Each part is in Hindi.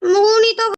मुनी तो।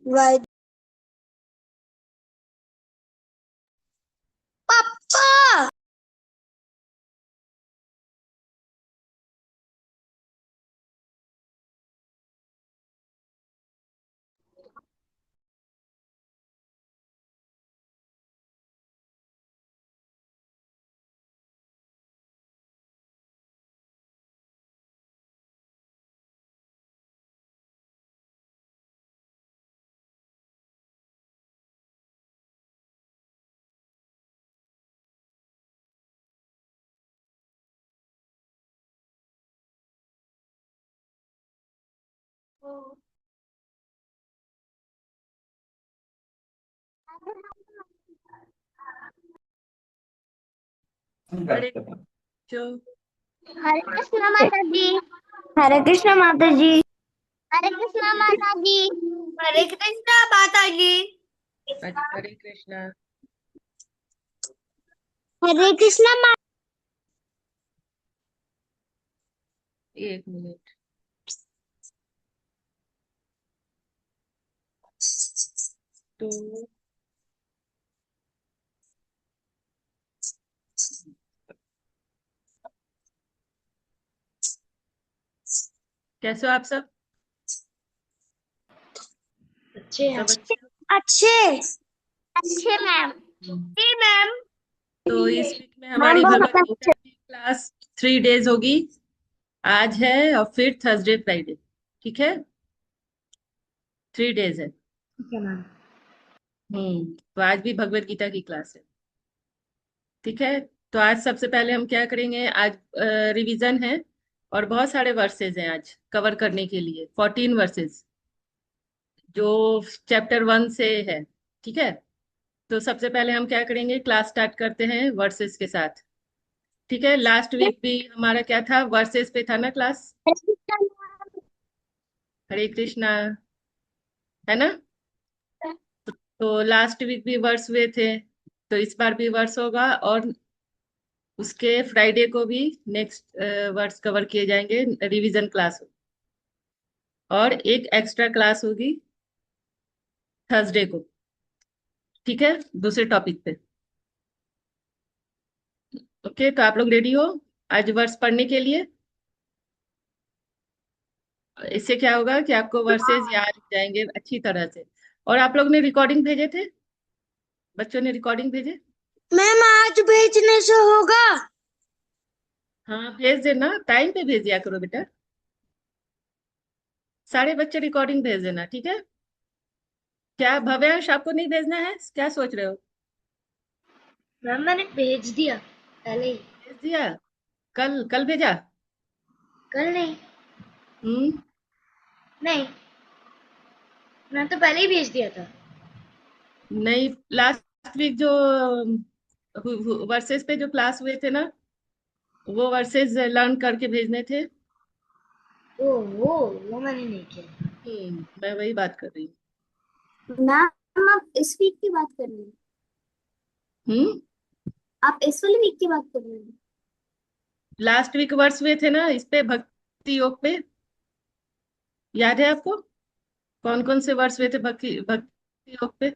वाई। पापा। हरे जो हरे कृष्णा माता जी। हरे कृष्ण माता जी। हरे कृष्णा माता जी। हरे कृष्णा माता जी। हरे कृष्णा। हरे कृष्णा माता। एक मिनट। तो कैसे हो आप सब? अच्छे सब अच्छे हो? अच्छे अच्छे मैम। हम्म। जी मैम। तो इस वीक में मैम हमारी बहुत भगवत गीता अच्छे। की क्लास 3 डेज होगी। आज है और फिर थर्सडे फ्राइडे। ठीक है, 3 डेज है। ठीक है मैम। तो आज भी भगवत गीता की क्लास है। ठीक है। तो आज सबसे पहले हम क्या करेंगे, आज रिवीजन है और बहुत सारे वर्सेस हैं आज कवर करने के लिए, 14 वर्सेस जो चैप्टर 1 से है। ठीक है। तो सबसे पहले हम क्या करेंगे, क्लास स्टार्ट करते हैं वर्सेस के साथ। ठीक है, लास्ट वीक भी हमारा क्या था, वर्सेस पे था ना क्लास। हरे कृष्णा, है ना। तो लास्ट वीक भी वर्स हुए थे, तो इस बार भी वर्स होगा, और उसके फ्राइडे को भी नेक्स्ट वर्ड्स कवर किए जाएंगे, रिवीजन क्लास हो, और एक एक्स्ट्रा क्लास होगी थर्सडे को। ठीक है, दूसरे टॉपिक पे। ओके, तो आप लोग रेडी हो आज वर्ड्स पढ़ने के लिए। इससे क्या होगा कि आपको वर्सेस याद हो जाएंगे अच्छी तरह से। और आप लोग ने रिकॉर्डिंग भेजे थे, बच्चों ने रिकॉर्डिंग भेजे। मैम आज भेजने से होगा? हाँ भेज देना, टाइम पे भेज दिया करो बेटा। सारे बच्चे रिकॉर्डिंग भेज देना, ठीक है। क्या भव्यांश आपको नहीं भेजना है, क्या सोच रहे हो। मैम मैंने भेज दिया पहले ही। भेज दिया, कल कल भेजा। कल नहीं। हम्म। नहीं, मैं तो पहले ही भेज दिया था। नहीं, लास्ट वीक जो वर्सेस पे जो क्लास हुए थे ना, वो वर्सेस लर्न करके भेजने थे। वो मैंने नहीं किया। मैं वही बात कर रही मैम आप इस वीक की बात कर रही हैं? हूँ। आप इस वाले वीक की बात कर रही हैं? लास्ट वीक वर्ष हुए थे ना इस पे, भक्ति योग पे, याद है आपको कौन कौन से वर्ष हुए थे भक्ति भक्ति योग पे।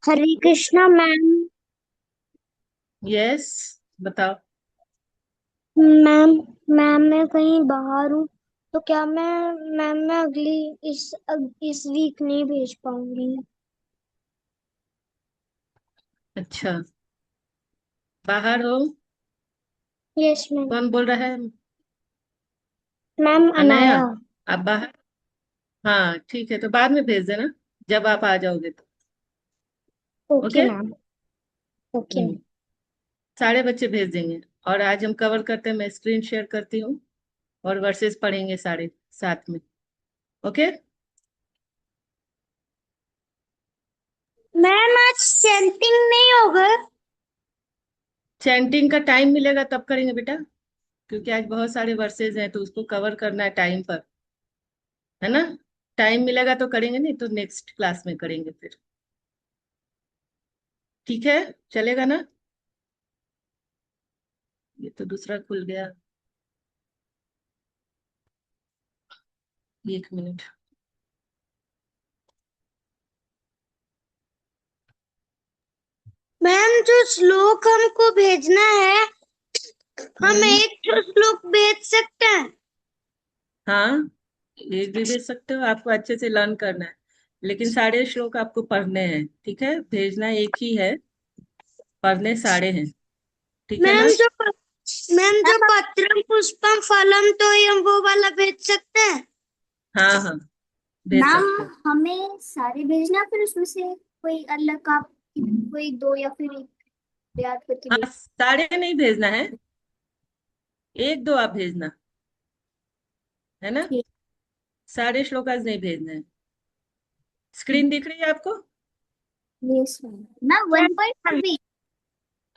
हरे कृष्णा मैम। यस, बताओ। मैम मैम मैं कहीं बाहर हूँ, तो क्या मैं अगली इस वीक नहीं भेज पाऊंगी? अच्छा, बाहर हो। Yes ma'am. कौन बोल रहा है। मैम अनाया, अनाया। आप बाहर। हाँ ठीक है, तो बाद में भेज देना जब आप आ जाओगे तो। Okay okay. मैम। ओके हम्म मैम। सारे बच्चे भेज देंगे। और आज हम कवर करते हैं, मैं स्क्रीन शेयर करती हूँ, और वर्सेस पढ़ेंगे सारे साथ में। ओके। मैम आज सेंटिंग नहीं होगा? चैंटिंग का टाइम मिलेगा तब करेंगे बेटा, क्योंकि आज बहुत सारे वर्सेज हैं तो उसको कवर करना है टाइम पर, है ना। टाइम मिलेगा तो करेंगे, नहीं तो नेक्स्ट क्लास में करेंगे फिर। ठीक है, चलेगा ना। ये तो दूसरा खुल गया, एक मिनट। मैम जो श्लोक हमको भेजना है, हम हम्म। एक तो श्लोक भेज सकते हैं? हाँ, एक भी भेज सकते हो, आपको अच्छे से लर्न करना है, लेकिन सारे श्लोक आपको पढ़ने हैं, ठीक है। भेजना एक ही है, पढ़ने सारे हैं, ठीक है मैम ना। जो पत्रम पुष्पम फलम तो हम वो वाला भेज सकते हैं? हाँ हाँ, भेज मैम सकते हो। हमें सारे भेजना, फिर उसमें से कोई अलग आप कोई दो या फिर एक याद करके हाँ, भेज। सारे नहीं भेजना है, एक दो आप भेजना, है ना। ठीक। सारे श्लोक आज नहीं भेजने हैं। स्क्रीन दिख रही है आपको। Yes ma'am. ना 1.1 भी?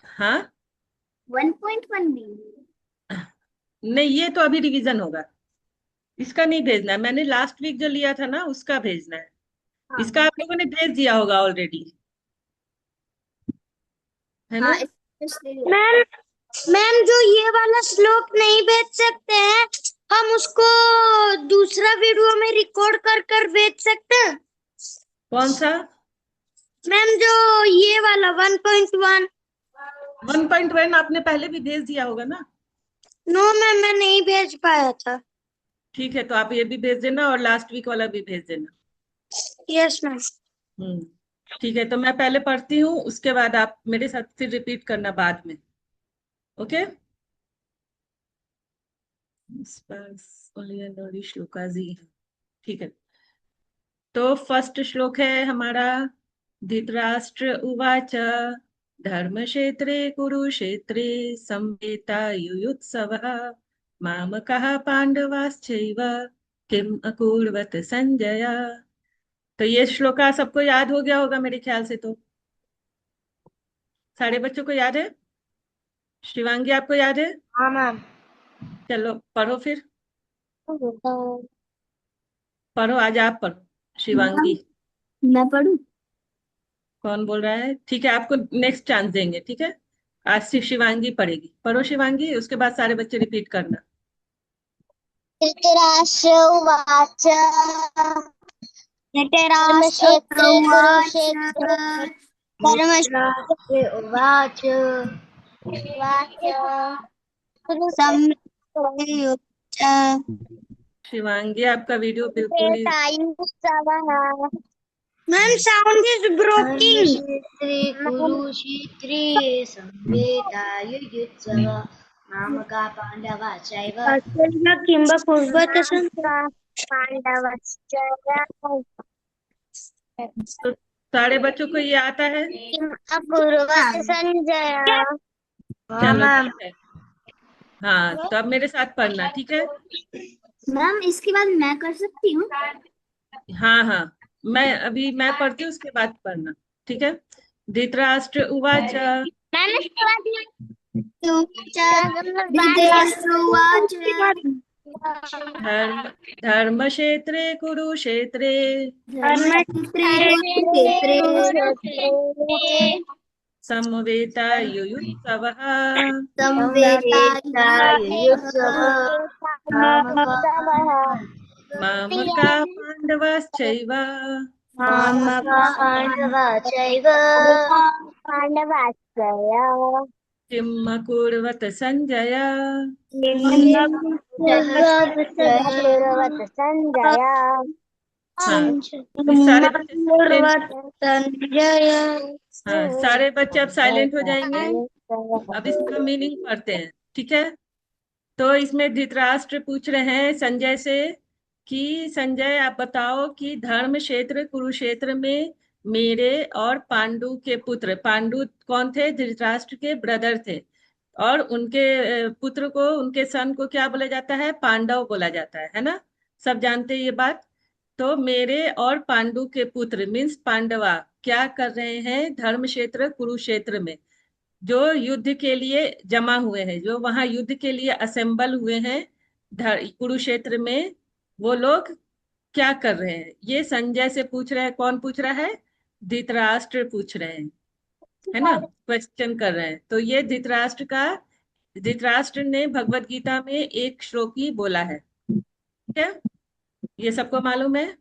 हाँ। 1.1 भी? नहीं, ये तो अभी रिवीजन होगा, इसका नहीं भेजना है। मैंने लास्ट वीक जो लिया था ना उसका भेजना है। हाँ इसका आप लोगों ने भेज दिया होगा ऑलरेडी, है ना। हाँ मैम मैम जो ये वाला श्लोक नहीं भेज सकते हैं, हम उसको दूसरा वीडियो में रिकॉर्ड कर कर भेज सकते हैं? कौन सा। मैम जो ये वाला 1.1। 1.1 आपने पहले भी भेज दिया होगा ना। नो मैम मैं नहीं भेज पाया था। ठीक है, तो आप ये भी भेज देना और लास्ट वीक वाला भी भेज देना। Yes ma'am. हम्म ठीक है, तो मैं पहले पढ़ती हूँ, उसके बाद आप मेरे साथ फिर रिपीट करना बाद में। ओके। श्लोकाजी, ठीक है। तो फर्स्ट श्लोक है हमारा। धृतराष्ट्र उवाच धर्मक्षेत्रे कुरुक्षेत्रे संवेतायुयुत्सवः मामकः पांडवाश्चैव किम अकुर्वत संजय। तो ये श्लोका सबको याद हो गया होगा मेरे ख्याल से, तो सारे बच्चों को याद है। शिवांगी आपको याद है? हाँ मैम। चलो पढ़ो फिर, पढ़ो, आज आप पढ़ो शिवांगी। मैं पढ़ूं? कौन बोल रहा है? ठीक है, आपको नेक्स्ट चांस देंगे, ठीक है। आज सिर्फ शिवांगी पढ़ेगी। पढ़ो शिवांगी, उसके बाद सारे बच्चे रिपीट करना। धृतराष्ट्र उवाच धर्मक्षेत्रे कुरुक्षेत्र धर्मक्षेत्र धृतराष्ट्र उवाच शिवांगी आपका वीडियो बिल्कुल ही मैम साउंड इज ब्रोकिंग। धर्मक्षेत्रे कुरुक्षेत्रे संवेतायुयुत्सव मामका पांडवा चैव किंब पूर्वत पांडवश्च तो सारे बच्चों को ये आता है? अपूर्वत संजय। हाँ चलो मैम। ठीक है। हाँ, तो अब मेरे साथ पढ़ना, ठीक है। मैम इसके बाद मैं कर सकती हूँ? हाँ हाँ, मैं पढ़ती हूँ, उसके बाद पढ़ना, ठीक है। धृतराष्ट्र उवाच मैम इसके बाद धृतराष्ट्रोवाच धर्म धर्मक्षेत्रे कुरुक्षेत्रे धर्मक्षेत्रे समवेतायुयुत्सवः संवेतायुयुत्सव मामका मामकाः पाण्डवाश्चैव मामका पांडवा चैव पांडवाश्रय किम् अकुर्वत सञ्जय। पूर्वत संजय। हाँ, इस सारे बच्चे साइलेंट। संजय। हाँ, सारे बच्चे अब साइलेंट हो जाएंगे। अब इसका मीनिंग पढ़ते हैं, ठीक है। तो इसमें धृतराष्ट्र पूछ रहे हैं संजय से कि संजय आप बताओ कि धर्म क्षेत्र कुरुक्षेत्र में मेरे और पांडु के पुत्र, पांडु कौन थे? धृतराष्ट्र के ब्रदर थे। और उनके पुत्र को, उनके सन को क्या बोला जाता है? पांडव बोला जाता है ना। सब जानते हैं ये बात। तो मेरे और पांडु के पुत्र मीन्स पांडवा क्या कर रहे हैं धर्म क्षेत्र कुरुक्षेत्र में? जो युद्ध के लिए जमा हुए हैं, जो वहां युद्ध के लिए असेंबल हुए हैं कुरुक्षेत्र में, वो लोग क्या कर रहे हैं? ये संजय से पूछ रहे हैं। कौन पूछ रहा है? धृतराष्ट्र पूछ रहे हैं, है ना, क्वेश्चन कर रहे हैं। तो ये धृतराष्ट्र ने भगवत गीता में एक श्लोक ही बोला है, ठीक है। ये सबको मालूम है।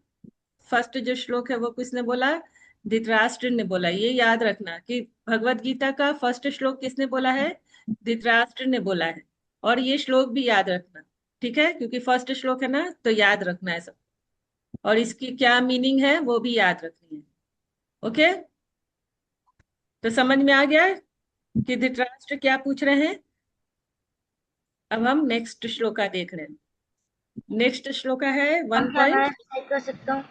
फर्स्ट जो श्लोक है वो किसने बोला? धृतराष्ट्र ने बोला। ये याद रखना कि भगवत गीता का फर्स्ट श्लोक किसने बोला है? धृतराष्ट्र ने बोला है। और ये श्लोक भी याद रखना, ठीक है, क्योंकि फर्स्ट श्लोक है ना, तो याद रखना है सब। और इसकी क्या मीनिंग है वो भी याद रखनी है। ओके, तो समझ में आ गया कि धृतराष्ट्र क्या पूछ रहे हैं। अब हम नेक्स्ट श्लोका देख रहे हैं। नेक्स्ट श्लोका है हम वन क्या मैं पॉइंट। चेक कर सकता हूँ?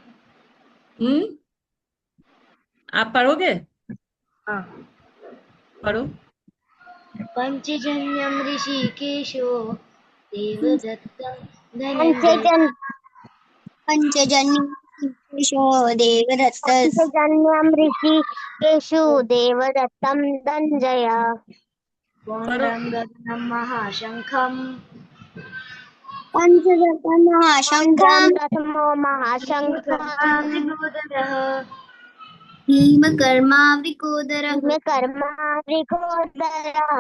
आप पढ़ोगे? हाँ। पढ़ो। पंचजन्यम ऋषिकेशो देवदत्तं धनंजय पंचजन्येषु देवदत्तम् ऋषिकेषु देवदत्तं धनञ्जय। पढ़ो। पौंड्रं गगनं महाशंखं पंचदशमहाशङ्खं दशमो महाशङ्खम् कर्मावृकोदरः भीमकर्मावृकोदरः कर्मावृकोदरः।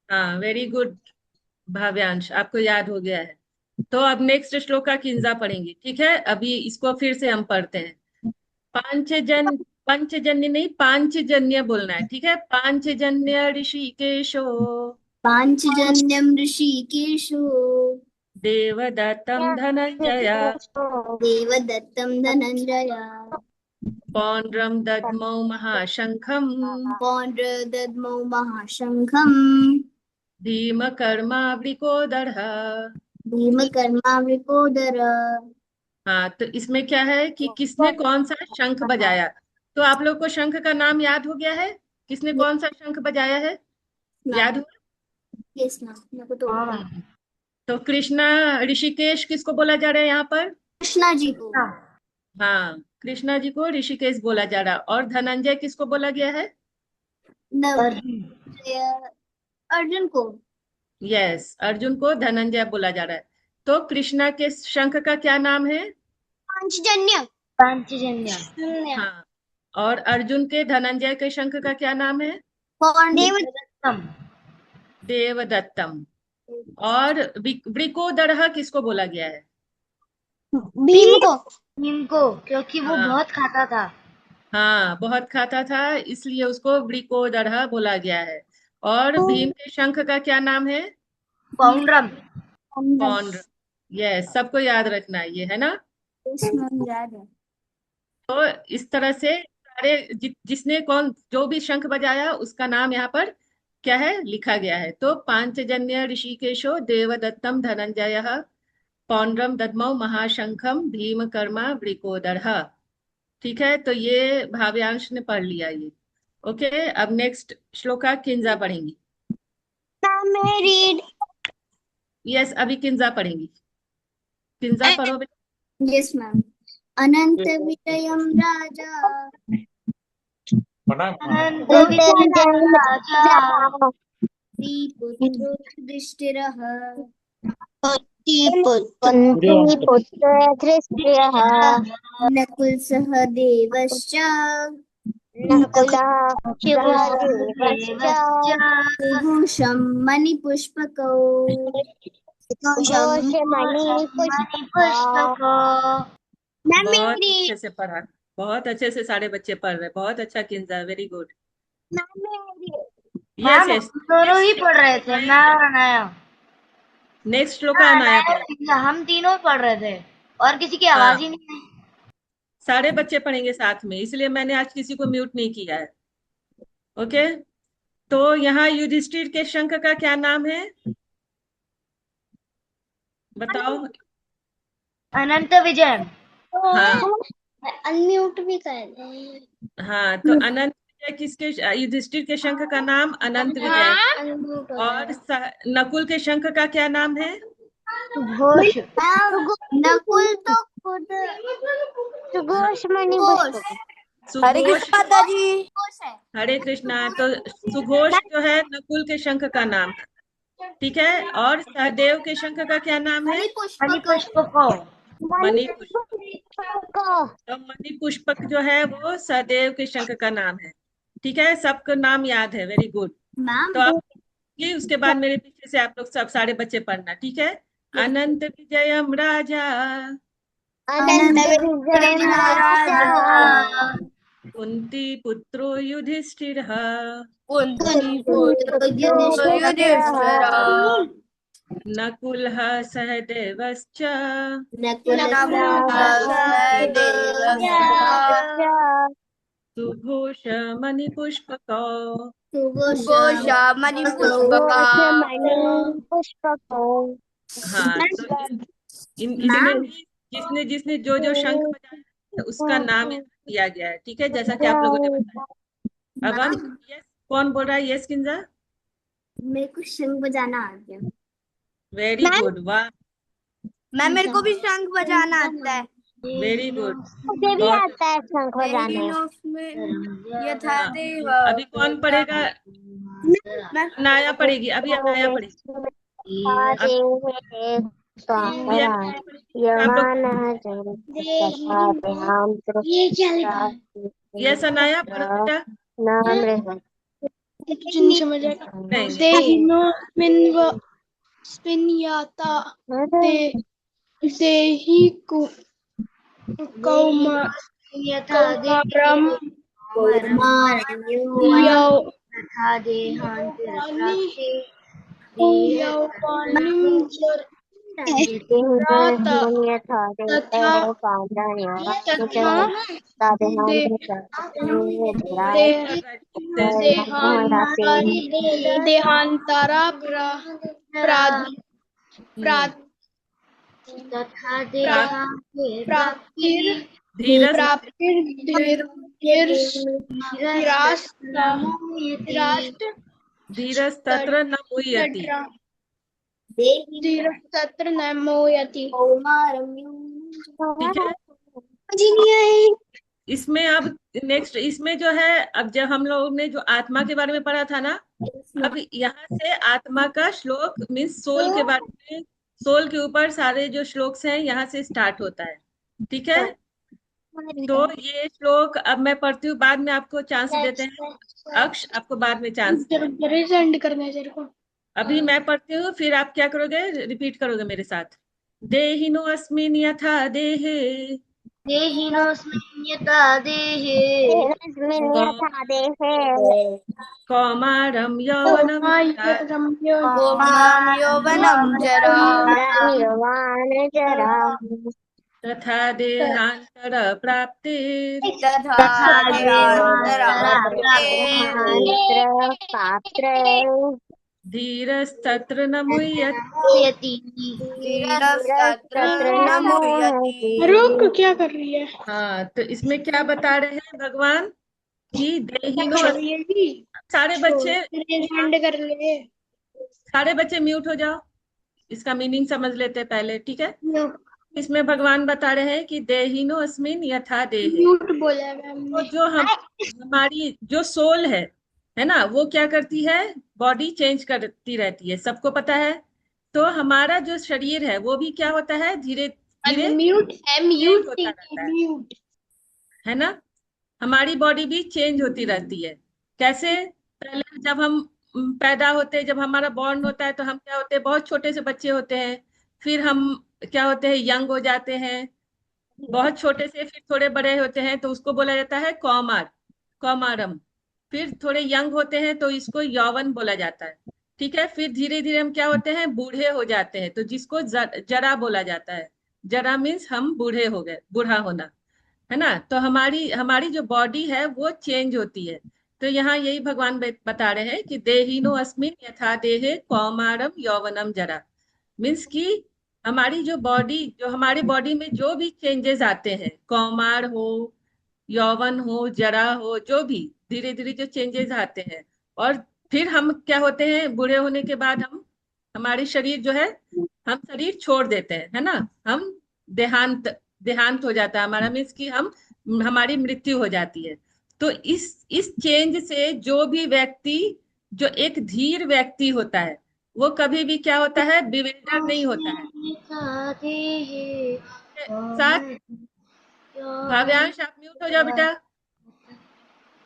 हाँ, वेरी गुड भाव्यांश, आपको याद हो गया है। तो अब नेक्स्ट श्लोका किंजा पढ़ेंगे, ठीक है। अभी इसको फिर से हम पढ़ते हैं। पंचजन्य नहीं, पांचजन्य बोलना है, ठीक है। पांचजन्य ऋषिकेशो पाञ्चजन्यं ऋषिकेषु देवदत्तं धनंजय देवदत्तं धनञ्जय। पौंड्रं दद्मौ महाशंखम् पौंड्रदद्मौ महाशङ्खम् भीमकर्मावृकोदरः। भीमकर्मावृकोदर। हाँ, तो इसमें क्या है कि किसने कौन सा शंख बजाया? तो आप लोग को शंख का नाम याद हो गया है? किसने कौन सा शंख बजाया है? याद हुआ? यस ना, मेरे को तो हाँ मैम। तो कृष्णा, ऋषिकेश किसको बोला जा रहा है यहाँ पर? कृष्णा जी को। हाँ, कृष्णा जी को ऋषिकेश बोला जा रहा है। और धनंजय किसको बोला गया है? नव अर्जुन। अर्जुन को। यस, अर्जुन को धनंजय बोला जा रहा है। तो कृष्णा के शंख का क्या नाम है? पांचजन्य। पांचजन्य। हाँ। और अर्जुन के धनंजय के शंख का क्या नाम है? देवदत्तम। देवदत्तम। और वृकोदरः किसको बोला गया है? भीम को। भीम को, क्योंकि वो हाँ बहुत खाता था। हाँ, बहुत खाता था, इसलिए उसको वृकोदरः बोला गया है। और भीम के शंख का क्या नाम है? पौंड्रम। पौंड्र। यस, सबको याद रखना है ये, है ना? याद है। तो इस तरह से सारे जिसने कौन जो भी शंख बजाया उसका नाम यहाँ पर क्या है लिखा गया है। तो पांचजन्य ऋषिकेशो देवदत्तम धनंजय पौंड्रम दद्मौ महाशंखम भीमकर्मा वृकोदरः। ठीक है, तो ये भाव्यांश ने पढ़ लिया ये। ओके, अब नेक्स्ट श्लोका किंजा पढ़ेंगी। मैं रीड। यस, अभी किंजा पढ़ेंगी। किंजा पढ़ो बेटा। Yes ma'am. अनंत विजयम राजा। अनंत विजयम राजा। श्रीपुत्रो युधिष्ठिरः। पुत्र धृष्टयः नकुल सहदेवश्च। नकुलः सहदेवश्च विभूषं मणिपुष्पकौ। घोषमणिपुष्पकौ। मैम बहुत मेरी। अच्छे से पढ़ा, बहुत अच्छे से सारे बच्चे पढ़ रहे, बहुत अच्छा किंजा, वेरी गुड। मैम मेरी। यस मैम यस, हम दोनों ही पढ़ रहे थे, मैं और अनाया। नेक्स्ट श्लोका अनाया पढ़े। हम तीनों पढ़ रहे थे और किसी की हाँ, आवाज ही नहीं आई। सारे बच्चे पढ़ेंगे साथ में, इसलिए मैंने आज किसी को म्यूट नहीं किया है। ओके, तो यहाँ युधिष्ठिर के शंख का क्या नाम है बताओ? अनंत विजय। हाँ अनम्यूट भी कर दे। हाँ, तो अनंत विजय किसके युधिष्ठिर के शंख का नाम अनंत विजय है। अनम्यूट हो और नकुल के शंख का क्या नाम है? सुघोष। नकुल तो खुद सुघोष हाँ, मणिपुष्पकौ। सुघोष। जी। हरे कृष्णा। तो सुघोष जो है नकुल के शंख का नाम है, ठीक है। और सहदेव के शंख का क्या नाम है? मणिपुष्पकौ। मणिपुष्प। मणिपुष्पकौ। तो मणिपुष्पक जो है वो सहदेव के शंख का नाम है। ठीक है, सबको नाम याद है, वेरी गुड। मैम तो आप ये उसके बाद मेरे पीछे से आप लोग सब सारे बच्चे पढ़ना, ठीक है। अनंत विजयम राजा अनंत विजयम राजा कुंती पुत्रो युधिष्ठिरः कुंती युधिष्ठिरः नकुलः सहदेवश्च सुघोष मणिपुष्पकौ। मणिपुष्पकौ। हाँ, तो इसमें भी जिसने जिसने जो जो शंख बजाया है, उसका नाम यहाँ दिया गया है, ठीक है, जैसा कि आप लोगों ने बताया। अब हम यस, कौन बोल रहा है? यस किंजा। मेरे को शंख बजाना आ गया। वेरी गुड, वाह, मैम मेरे को भी शंख बजाना आता है। वेरी गुड, मुझे भी बहुत। आता है शंख बजाने। हाँ, अभी कौन पढ़ेगा? अनाया पढ़ेगी, अभी अनाया पढ़ेगी। अभी अनाया पढ़ेगी, आप लोग। यस अनाया पढ़ो बेटा। नहीं देहिनोऽस्मिन् स्मिन्याता देहि कौमारं तथा देहांतरप्राप्ते यौवनं तथा देहांतरा तथा प्राप्तिर् धीरज धीरज तत्र न मुह्यति। धीरस्तत्र न मोयति। ठीक है, इसमें अब नेक्स्ट इसमें जो है, अब जब हम लोग ने जो आत्मा के बारे में पढ़ा था ना, अब यहाँ से आत्मा का श्लोक मीन्स सोल के बारे में, सोल के ऊपर सारे जो श्लोक्स हैं यहाँ से स्टार्ट होता है। ठीक है, तो ये श्लोक अब मैं पढ़ती हूँ, बाद में आपको चांस देते हैं। अक्ष, आपको बाद में चांस देते हैं। सेंड करना है तेरे को। अभी मैं पढ़ती हूँ, फिर आप क्या करोगे, रिपीट करोगे मेरे साथ। देहिनो अस्मिन् यथा देहे देहिनोऽस्मिन् यथा देहे कौमारं यौवनं तथा कौमारं यौवनं जरा तथा देहांतर प्राप्ते तथा देहान्तरप्राप्ते धीरस्तत्र न मुह्यति। यति धीरस्तत्र न मुह्यति। रुक, क्या कर रही है? हाँ, तो इसमें क्या बता रहे हैं भगवान कि देहिनो, ये भी सारे बच्चे सेंड कर ले। सारे बच्चे म्यूट हो जाओ, इसका मीनिंग समझ लेते हैं पहले। ठीक है, इसमें भगवान बता रहे हैं कि देहिनो अस्मिन् यथा देहे, म्यूट बोला है मैम तो ने। जो हमारी जो सोल है ना, वो क्या करती है, बॉडी चेंज करती रहती है, सबको पता है। तो हमारा जो शरीर है वो भी क्या होता है, धीरे धीरे म्यूट चेंज होता रहता है म्यूट। है ना। हमारी बॉडी भी चेंज होती रहती है। कैसे, पहले जब हम पैदा होते हैं, जब हमारा बॉर्न होता है, तो हम क्या होते हैं, बहुत छोटे से बच्चे होते हैं। फिर हम क्या होते हैं, यंग हो जाते हैं, बहुत छोटे से, फिर थोड़े बड़े होते हैं, तो उसको बोला जाता है कौमार, कौमारम। फिर थोड़े यंग होते हैं तो इसको यौवन बोला जाता है। ठीक है, फिर धीरे धीरे हम क्या होते हैं, बूढ़े हो जाते हैं, तो जिसको जरा बोला जाता है। जरा मीन्स हम बूढ़े हो गए, बूढ़ा होना, है ना। तो हमारी हमारी जो बॉडी है वो चेंज होती है। तो यहाँ यही भगवान बता रहे हैं कि देहिनो अस्मिन् यथा देहे कौमारम यौवनम जरा, मीन्स कि हमारी जो बॉडी, जो हमारी बॉडी में जो भी चेंजेस आते हैं, कौमार हो, यौवन हो, जरा हो, जो भी धीरे धीरे जो चेंजेस आते हैं, और फिर हम क्या होते हैं, बूढ़े होने के बाद हम, हमारी शरीर जो है, हम शरीर छोड़ देते हैं, है ना। हम देहांत देहांत हो जाता है हमारा, मीन्स कि हम, हमारी मृत्यु हो जाती है। तो इस चेंज से जो भी व्यक्ति, जो एक धीर व्यक्ति होता है, वो कभी भी क्या होता है, बिविल्डर नहीं होता है। यथा देहे साथ भाव्यांश, आप म्यूट हो जाओ बेटा।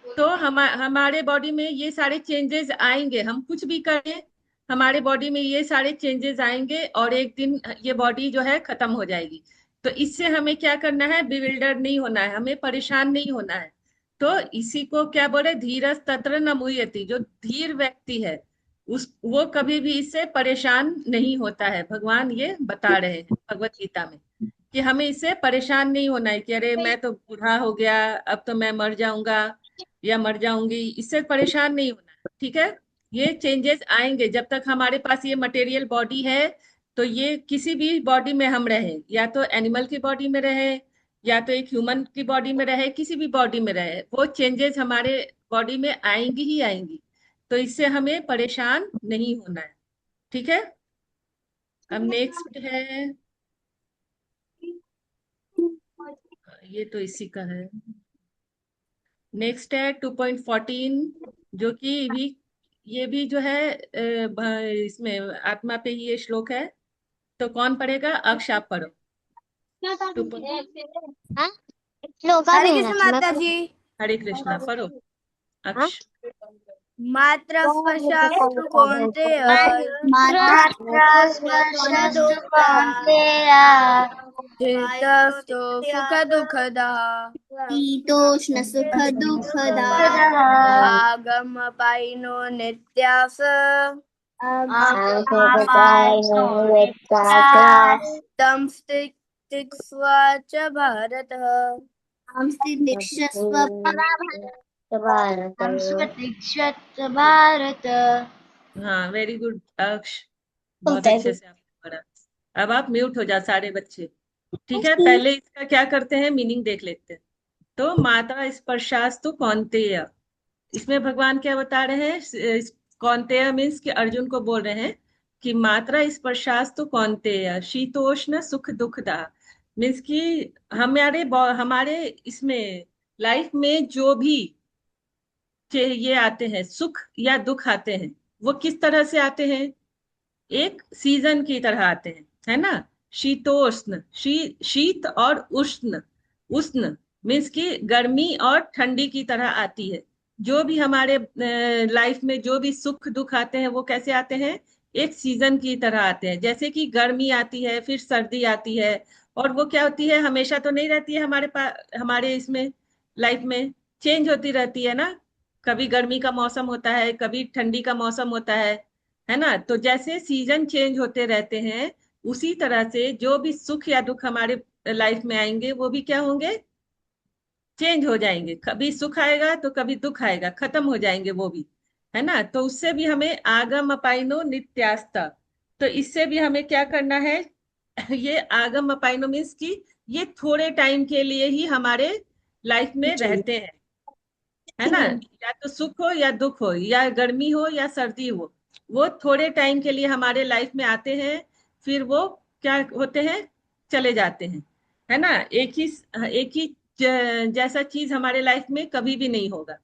तो हमारे बॉडी में ये सारे चेंजेस आएंगे, हम कुछ भी करें, हमारे बॉडी में ये सारे चेंजेस आएंगे, और एक दिन ये बॉडी जो है खत्म हो जाएगी। तो इससे हमें क्या करना है, बिविल्डर नहीं होना है, हमें परेशान नहीं होना है। तो इसी को क्या बोले, धीरज तत्र न मुह्यति, जो धीर व्यक्ति है उस, वो कभी भी इससे परेशान नहीं होता है। भगवान ये बता रहे हैं भगवत गीता में कि हमें इससे परेशान नहीं होना है कि अरे मैं तो बूढ़ा हो गया, अब तो मैं मर जाऊंगा या मर जाऊंगी, इससे परेशान नहीं होना है। ठीक है, ये चेंजेस आएंगे जब तक हमारे पास ये मटेरियल बॉडी है। तो ये किसी भी बॉडी में हम रहे, या तो एनिमल की बॉडी में रहे, या तो एक ह्यूमन की बॉडी में रहे, किसी भी बॉडी में रहे, वो चेंजेस हमारे बॉडी में आएंगी ही आएंगी। तो इससे हमें परेशान नहीं होना है। ठीक है, अब नेक्स्ट है, ये तो इसी का है। नेक्स्ट है 2.14, जो कि भी, ये भी जो है इसमें आत्मा पे ही ये श्लोक है। तो कौन पढ़ेगा, अक्ष आप पढ़ो। हरे कृष्ण माता जी। हरे कृष्णा पढ़ो अक्ष। मात्रा स्पर्शास्तु कौन्तेय मात्रा स्पर्शास्तु कौन्तेय शीतोष्ण सुख दुःखदा शीतोष्ण सुख दुःखदा आगम पायिनो नित्यास तं स्थितिस्व च भारत भारत। हाँ, वेरी गुड अक्ष, बहुत अच्छे से आपने पढ़ा। अब आप म्यूट हो जाओ सारे बच्चे। ठीक है, पहले इसका क्या करते हैं, मीनिंग देख लेते हैं। तो मात्रा स्पर्शास्तु कौन्तेय, इसमें भगवान क्या बता रहे हैं, कौन्तेय मीन्स कि अर्जुन को बोल रहे हैं कि मात्रा स्पर्शास्तु कौन्तेय शीतोष्ण सुख दुखदा, मीन्स कि हमारे हमारे इसमें लाइफ में जो भी ये आते हैं, सुख या दुख आते हैं, वो किस तरह से आते हैं? एक सीजन की तरह आते हैं, है ना? शीतोष्ण, शीत और उष्ण। उष्ण मीन्स की गर्मी और ठंडी की तरह आती है। जो भी हमारे लाइफ में जो भी सुख दुख आते हैं वो कैसे आते हैं? एक सीजन की तरह आते हैं। जैसे कि गर्मी आती है, फिर सर्दी आती है, और वो क्या होती है, हमेशा तो नहीं रहती है हमारे पास, हमारे इसमें लाइफ में चेंज होती रहती है ना। कभी गर्मी का मौसम होता है, कभी ठंडी का मौसम होता है ना? तो जैसे सीजन चेंज होते रहते हैं, उसी तरह से जो भी सुख या दुख हमारे लाइफ में आएंगे वो भी क्या होंगे? चेंज हो जाएंगे। कभी सुख आएगा तो कभी दुख आएगा, खत्म हो जाएंगे वो भी, है ना? तो उससे भी हमें आगम अपाइनो नित्यास्ता, तो इससे भी हमें क्या करना है? ये आगम अपाइनो मीन्स की ये थोड़े टाइम के लिए ही हमारे लाइफ में रहते हैं, है ना? या तो सुख हो या दुख हो, या गर्मी हो या सर्दी हो, वो थोड़े टाइम के लिए हमारे लाइफ में आते हैं, फिर वो क्या होते हैं? चले जाते हैं, है ना? एक ही जैसा चीज हमारे लाइफ में कभी भी नहीं होगा।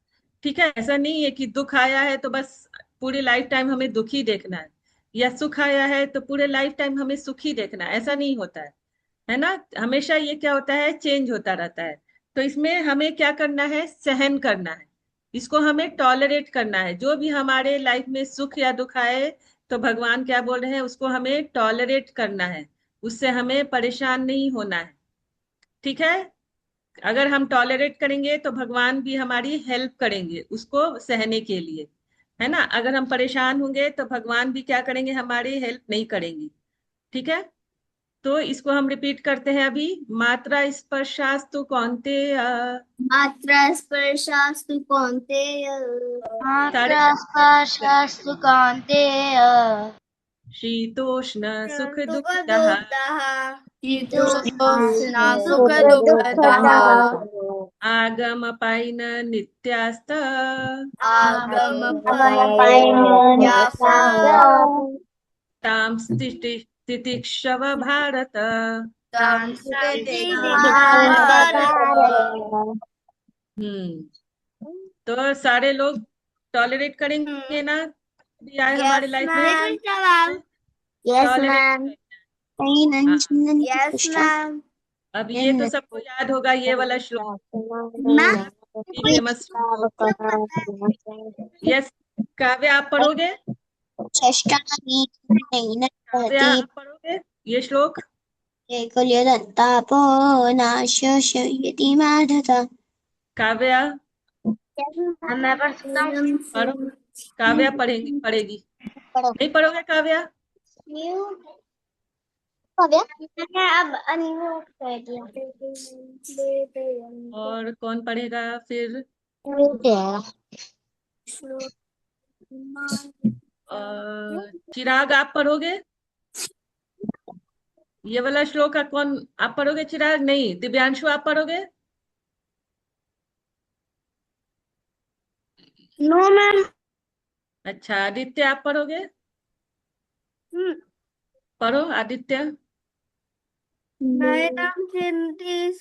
ठीक है? ऐसा नहीं है कि दुख आया है तो बस पूरी लाइफ टाइम हमें दुख ही देखना है, या सुख आया है तो पूरे लाइफ टाइम हमें सुख ही देखना है, ऐसा नहीं होता है ना? हमेशा ये क्या होता है? चेंज होता रहता है। तो इसमें हमें क्या करना है? सहन करना है, इसको हमें टॉलरेट करना है। जो भी हमारे लाइफ में सुख या दुख आए, तो भगवान क्या बोल रहे हैं? उसको हमें टॉलरेट करना है, उससे हमें परेशान नहीं होना है। ठीक है? अगर हम टॉलरेट करेंगे तो भगवान भी हमारी हेल्प करेंगे उसको सहने के लिए, है ना? अगर हम परेशान होंगे तो भगवान भी क्या करेंगे? हमारी हेल्प नहीं करेंगे। ठीक है? तो इसको हम रिपीट करते हैं अभी। मात्रा स्पर्शास्तु कौन्तेय, मात्रा स्पर्शास्तु कौन्तेय, सारे मात्रा स्पर्शास्तु कौन्तेय, शीतोष्ण सुख दुःखतः सुखदुःखदः, शीतोष्ण सुखदुःखदः, सुखदुःखतः, आगमपायिन नित्यास्त, आगमपायिन्यास, तां तितिक्षव भारत। सांस्कृतिक भारत। भारत। तो सारे लोग टॉलरेट करेंगे ना? भी आए हमारे यस लाइफ में मैम, यस टॉलरेट मैम। हाँ। Yes ma'am. अब ये तो सबको याद होगा, ये वाला श्लोक, मैम फेमस श्लोक। यस, काव्य आप पढ़ोगे? षष्ठानि काव्य आप पढ़ोगे ये श्लोक? कुल्यदन्तापो नाशयति माधत। काव्य मैं पढ़ सकता हूँ। पढ़ो। काव्य पढ़ेगी। नहीं पढ़ोगे काव्य? अब अनम्यूट कर दिया। और कौन पढ़ेगा फिर? चिराग आप पढ़ोगे? ये वाला श्लोक का कौन आप पढ़ोगे? चिराग नहीं, दिव्यांशु आप पढ़ोगे? No ma'am. अच्छा, आदित्य आप पढ़ोगे? पढ़ो आदित्य। नैनं चिन्ति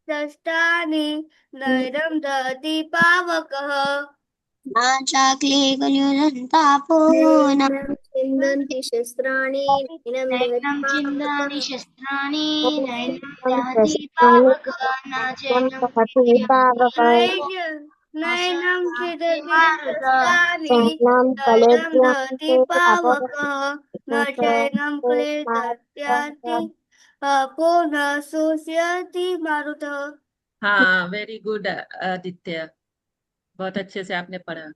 षष्ठानि, नैनं दधति पावकः, चाक्ले कुल्यदन्तापो नैनं छिन्दन्ति शस्त्राणि, नैनं दहति पावकः, शस्त्राणि दहति पावकः, न चैनं नैनं छिदति शस्त्राणि, नैनं दहति पावकः, न चैनं क्लेदयति अपो न शोषयति मारुतः। हाँ, वेरी गुड आदित्य, बहुत अच्छे से आपने पढ़ा।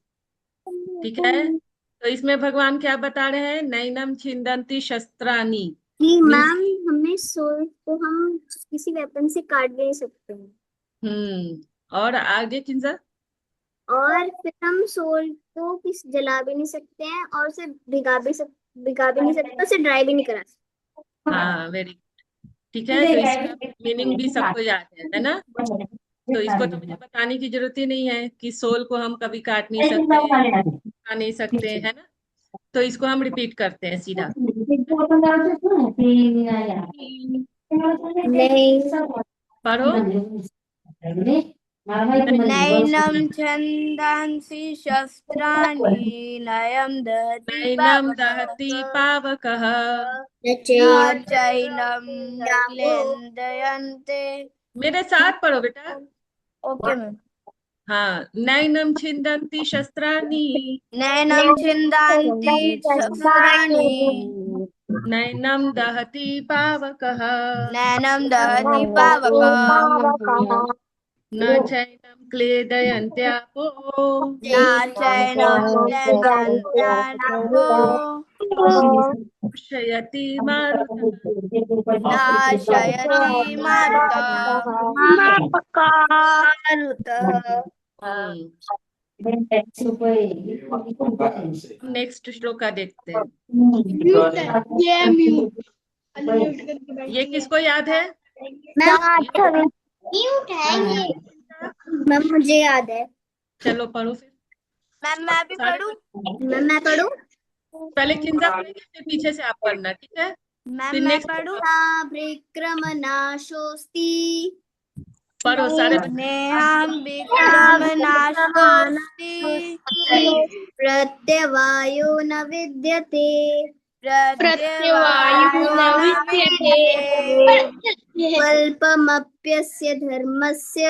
ठीक है? तो इसमें भगवान क्या बता रहे हैं? नैनम छिन्दन्ति शस्त्राणि मीन्स, मैम हमें सोल को हम किसी वेपन से काट भी नहीं सकते हैं, और आगे किंजर? और फिर हम सोल को किस जला भी नहीं सकते हैं, और उसे भिगा भी नहीं सकते, उसे ड्राई भी नहीं करा सकते। हाँ, वेरी। ठीक है, तो इसका मीनिंग भी सबको याद है ना? तो इसको तो मुझे बताने की जरूरत ही नहीं है कि सोल को हम कभी काट नहीं सकते, खा नहीं सकते, है ना? तो इसको हम रिपीट करते हैं सीधा। नहीं पढ़ो। नैनं छन्दांसि शस्त्राणि नयं दहति नैनं दहति पावकः न चैनं क्लेदयन्ते। मेरे साथ पढ़ो बेटा। Okay ma'am. हाँ, नैनं छिन्दन्ति शस्त्राणि नैनं छिन्दन्ति शस्त्राणि नैनं दहति पावकः नैनं दहति पावकः न चैनं क्लेदयन्त्यापो न चैनं क्लेदयन्त्यापो शयति मारुतः। नाशयति मारुतः। नेक्स्ट श्लोका देखते हैं। म्यूट है ये म्यूट अनम्यूट करके बैठ ये किसको याद है? म्यूट है ये। मैम मुझे याद है। चलो पढ़ो फिर। मैम मैं भी पढ़ूं? मैम मैं पढ़ूं? पहले किंजा पढ़ेंगे फिर पीछे से आप पढ़ना, ठीक है? मैम फिर मैं नेक्स्ट पढ़ूं? विक्रमनाशोस्ति पढ़ो सारे बच्चे। नेहां विक्रमनाशोऽस्ति प्रत्यवायो न विद्यते प्रत्यवायु न विद्यते स्वल्पमप्यस्य धर्मस्य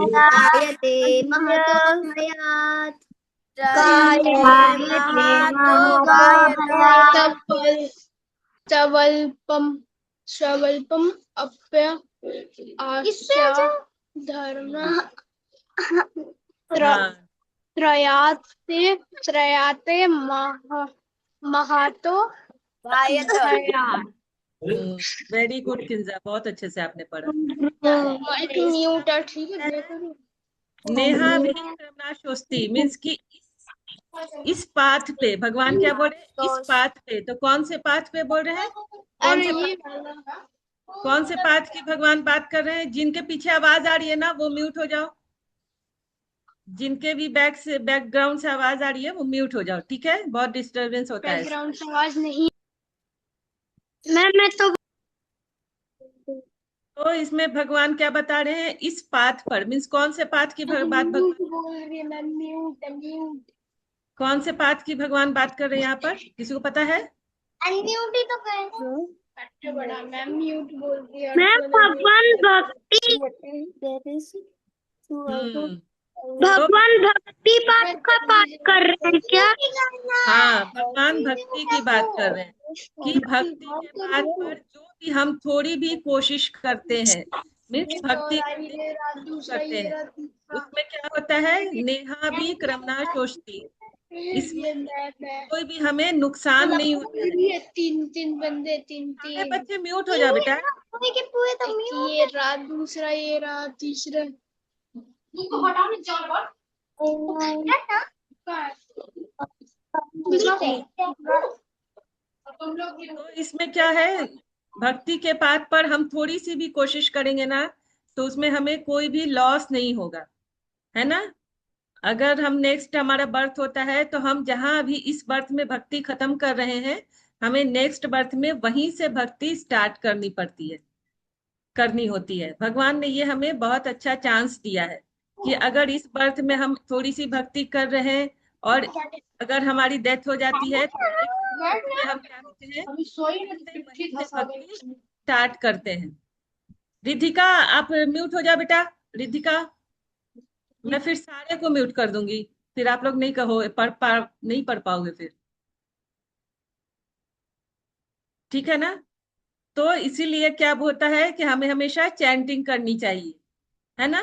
जायते महतो भयात्। स्वल्पम अप्य आस्या धर्म हाँ, त्रयाते महातो भयात्। वेरी गुड किंजा, बहुत अच्छे से आपने पढ़ा। माइक म्यूट है, ठीक है देखो। नेहा विक्रमनाशोस्ति मीन्स कि इस पाथ पे भगवान क्या बोल रहे हैं? इस पाथ पे, तो कौन से पाथ पे बोल रहे हैं? कौन से पाथ की भगवान बात कर रहे हैं? जिनके पीछे आवाज आ रही है ना वो म्यूट हो जाओ। जिनके भी बैकग्राउंड से आवाज आ रही है वो म्यूट हो जाओ, ठीक है? बहुत डिस्टरबेंस होता है। बैकग्राउंड से आवाज नहीं। मैं तो इसमें भगवान क्या बता रहे हैं? इस पाथ पर मीन्स कौन से पाथ की बात भगवान, कौन से पाथ की भगवान बात कर रहे हैं यहाँ पर? किसी को पता है? अनम्यूट ही तो करें। बड़ा मैम म्यूट बोल दिया। भगवान भक्ति पाठ का पाठ कर रहे हैं क्या? हाँ, भगवान भक्ति की बात कर रहे हैं कि भक्ति के पाथ पर जो भी हम थोड़ी भी कोशिश करते हैं मीन्स भक्ति करते हैं उसमें क्या होता है? नेहा भी क्रमना सोचती, इसमें कोई भी हमें नुकसान नहीं होता है। तीन बंदे सारे बच्चे म्यूट हो जाओ बेटा। ये रहा दूसरा, ये रहा तीसरा। तो इसमें क्या है? भक्ति के पाथ पर हम थोड़ी सी भी कोशिश करेंगे ना तो उसमें हमें कोई भी लॉस नहीं होगा, है ना? अगर हम नेक्स्ट हमारा बर्थ होता है तो हम जहां अभी इस बर्थ में भक्ति खत्म कर रहे हैं हमें नेक्स्ट बर्थ में वहीं से भक्ति स्टार्ट करनी होती है। भगवान ने ये हमें बहुत अच्छा चांस दिया है कि अगर इस बर्थ में हम थोड़ी सी भक्ति कर रहे हैं और अगर हमारी डेथ हो जाती है तो हम क्या करते हैं? वहीं से भक्ति स्टार्ट करते हैं। रिधिका आप म्यूट हो जाओ बेटा। रिधिका, मैं फिर सारे को म्यूट कर दूंगी, फिर आप लोग नहीं कहो नहीं पढ़ पाओगे फिर, ठीक है ना? तो इसीलिए क्या होता है कि हमें हमेशा चैंटिंग करनी चाहिए, है ना?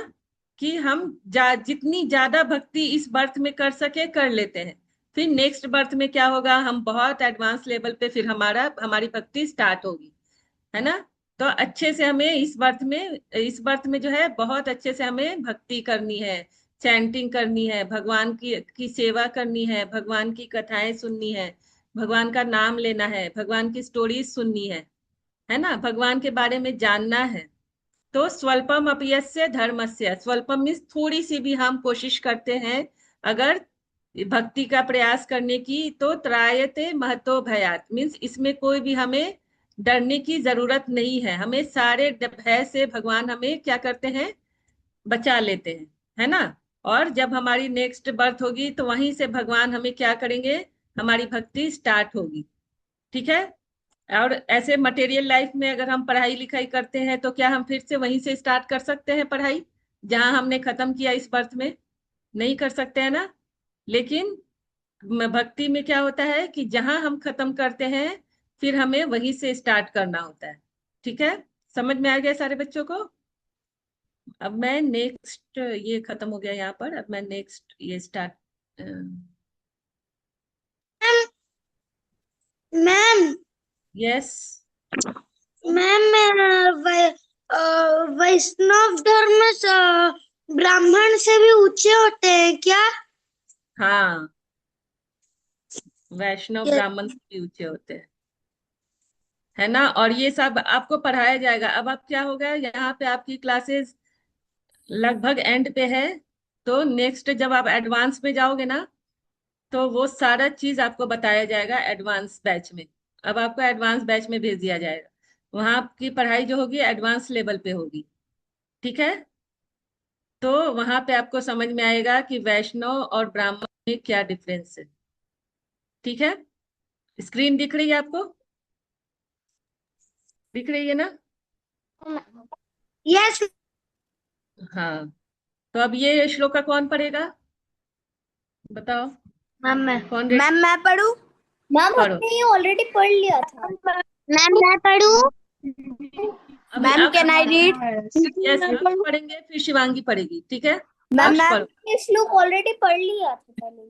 कि हम जितनी ज्यादा भक्ति इस बर्थ में कर सके कर लेते हैं, फिर नेक्स्ट बर्थ में क्या होगा? हम बहुत एडवांस लेवल पे फिर हमारी भक्ति स्टार्ट होगी, है ना? तो अच्छे से हमें इस बर्थ में जो है बहुत अच्छे से हमें भक्ति करनी है, चैंटिंग करनी है, भगवान की सेवा करनी है, भगवान की कथाएं सुननी है, भगवान का नाम लेना है, भगवान की स्टोरीज सुननी है ना? भगवान के बारे में जानना है। तो स्वल्पम अपयस्य धर्मस्य, स्वल्पम मीन्स थोड़ी सी भी हम कोशिश करते हैं अगर भक्ति का प्रयास करने की तो त्रायते महतो भयात मीन्स इसमें कोई भी हमें डरने की जरूरत नहीं है। हमें सारे भय से भगवान हमें क्या करते हैं, बचा लेते हैं, है ना। और जब हमारी नेक्स्ट बर्थ होगी तो वहीं से भगवान हमें क्या करेंगे, हमारी भक्ति स्टार्ट होगी। ठीक है। और ऐसे मटेरियल लाइफ में अगर हम पढ़ाई लिखाई करते हैं तो क्या हम फिर से वहीं से स्टार्ट कर सकते हैं पढ़ाई, जहां हमने खत्म किया इस बर्थ में? नहीं कर सकते हैं ना। लेकिन भक्ति में क्या होता है कि जहां हम खत्म करते हैं फिर हमें वहीं से स्टार्ट करना होता है। ठीक है, समझ में आ गया सारे बच्चों को? अब मैं नेक्स्ट, ये खत्म हो गया यहाँ पर, अब मैं नेक्स्ट ये स्टार्ट। Ma'am yes. मैम वैष्णव धर्म ब्राह्मण से भी ऊंचे होते हैं क्या? हाँ, वैष्णव ब्राह्मण से भी ऊंचे होते हैं, है ना। और ये सब आपको पढ़ाया जाएगा। अब आप क्या होगा, यहाँ पे आपकी क्लासेस लगभग एंड पे है, तो नेक्स्ट जब आप एडवांस में जाओगे ना तो वो सारा चीज आपको बताया जाएगा एडवांस बैच में। अब आपको एडवांस बैच में भेज दिया जाएगा, वहां आपकी पढ़ाई जो होगी एडवांस लेवल पे होगी। ठीक है, तो वहां पे आपको समझ में आएगा कि वैष्णव और ब्राह्मण में क्या डिफरेंस है। ठीक है, स्क्रीन दिख रही है आपको? दिख रही है ना? यस हाँ, तो अब ये श्लोका कौन पढ़ेगा, बताओ? मैम मैं कौन रेडी? मैम मैं पढ़ूं? मैम पढ़ो। हमने ये ऑलरेडी पढ़ लिया था। मैम मैं पढ़ूं? अभी मैम अब कैन आई रीड? यस, अक्ष पढ़ेंगे फिर शिवांगी पढ़ेगी। ठीक है, मैम अक्ष मैम पढ़ो। ये श्लोक ऑलरेडी पढ़ लिया था पहले।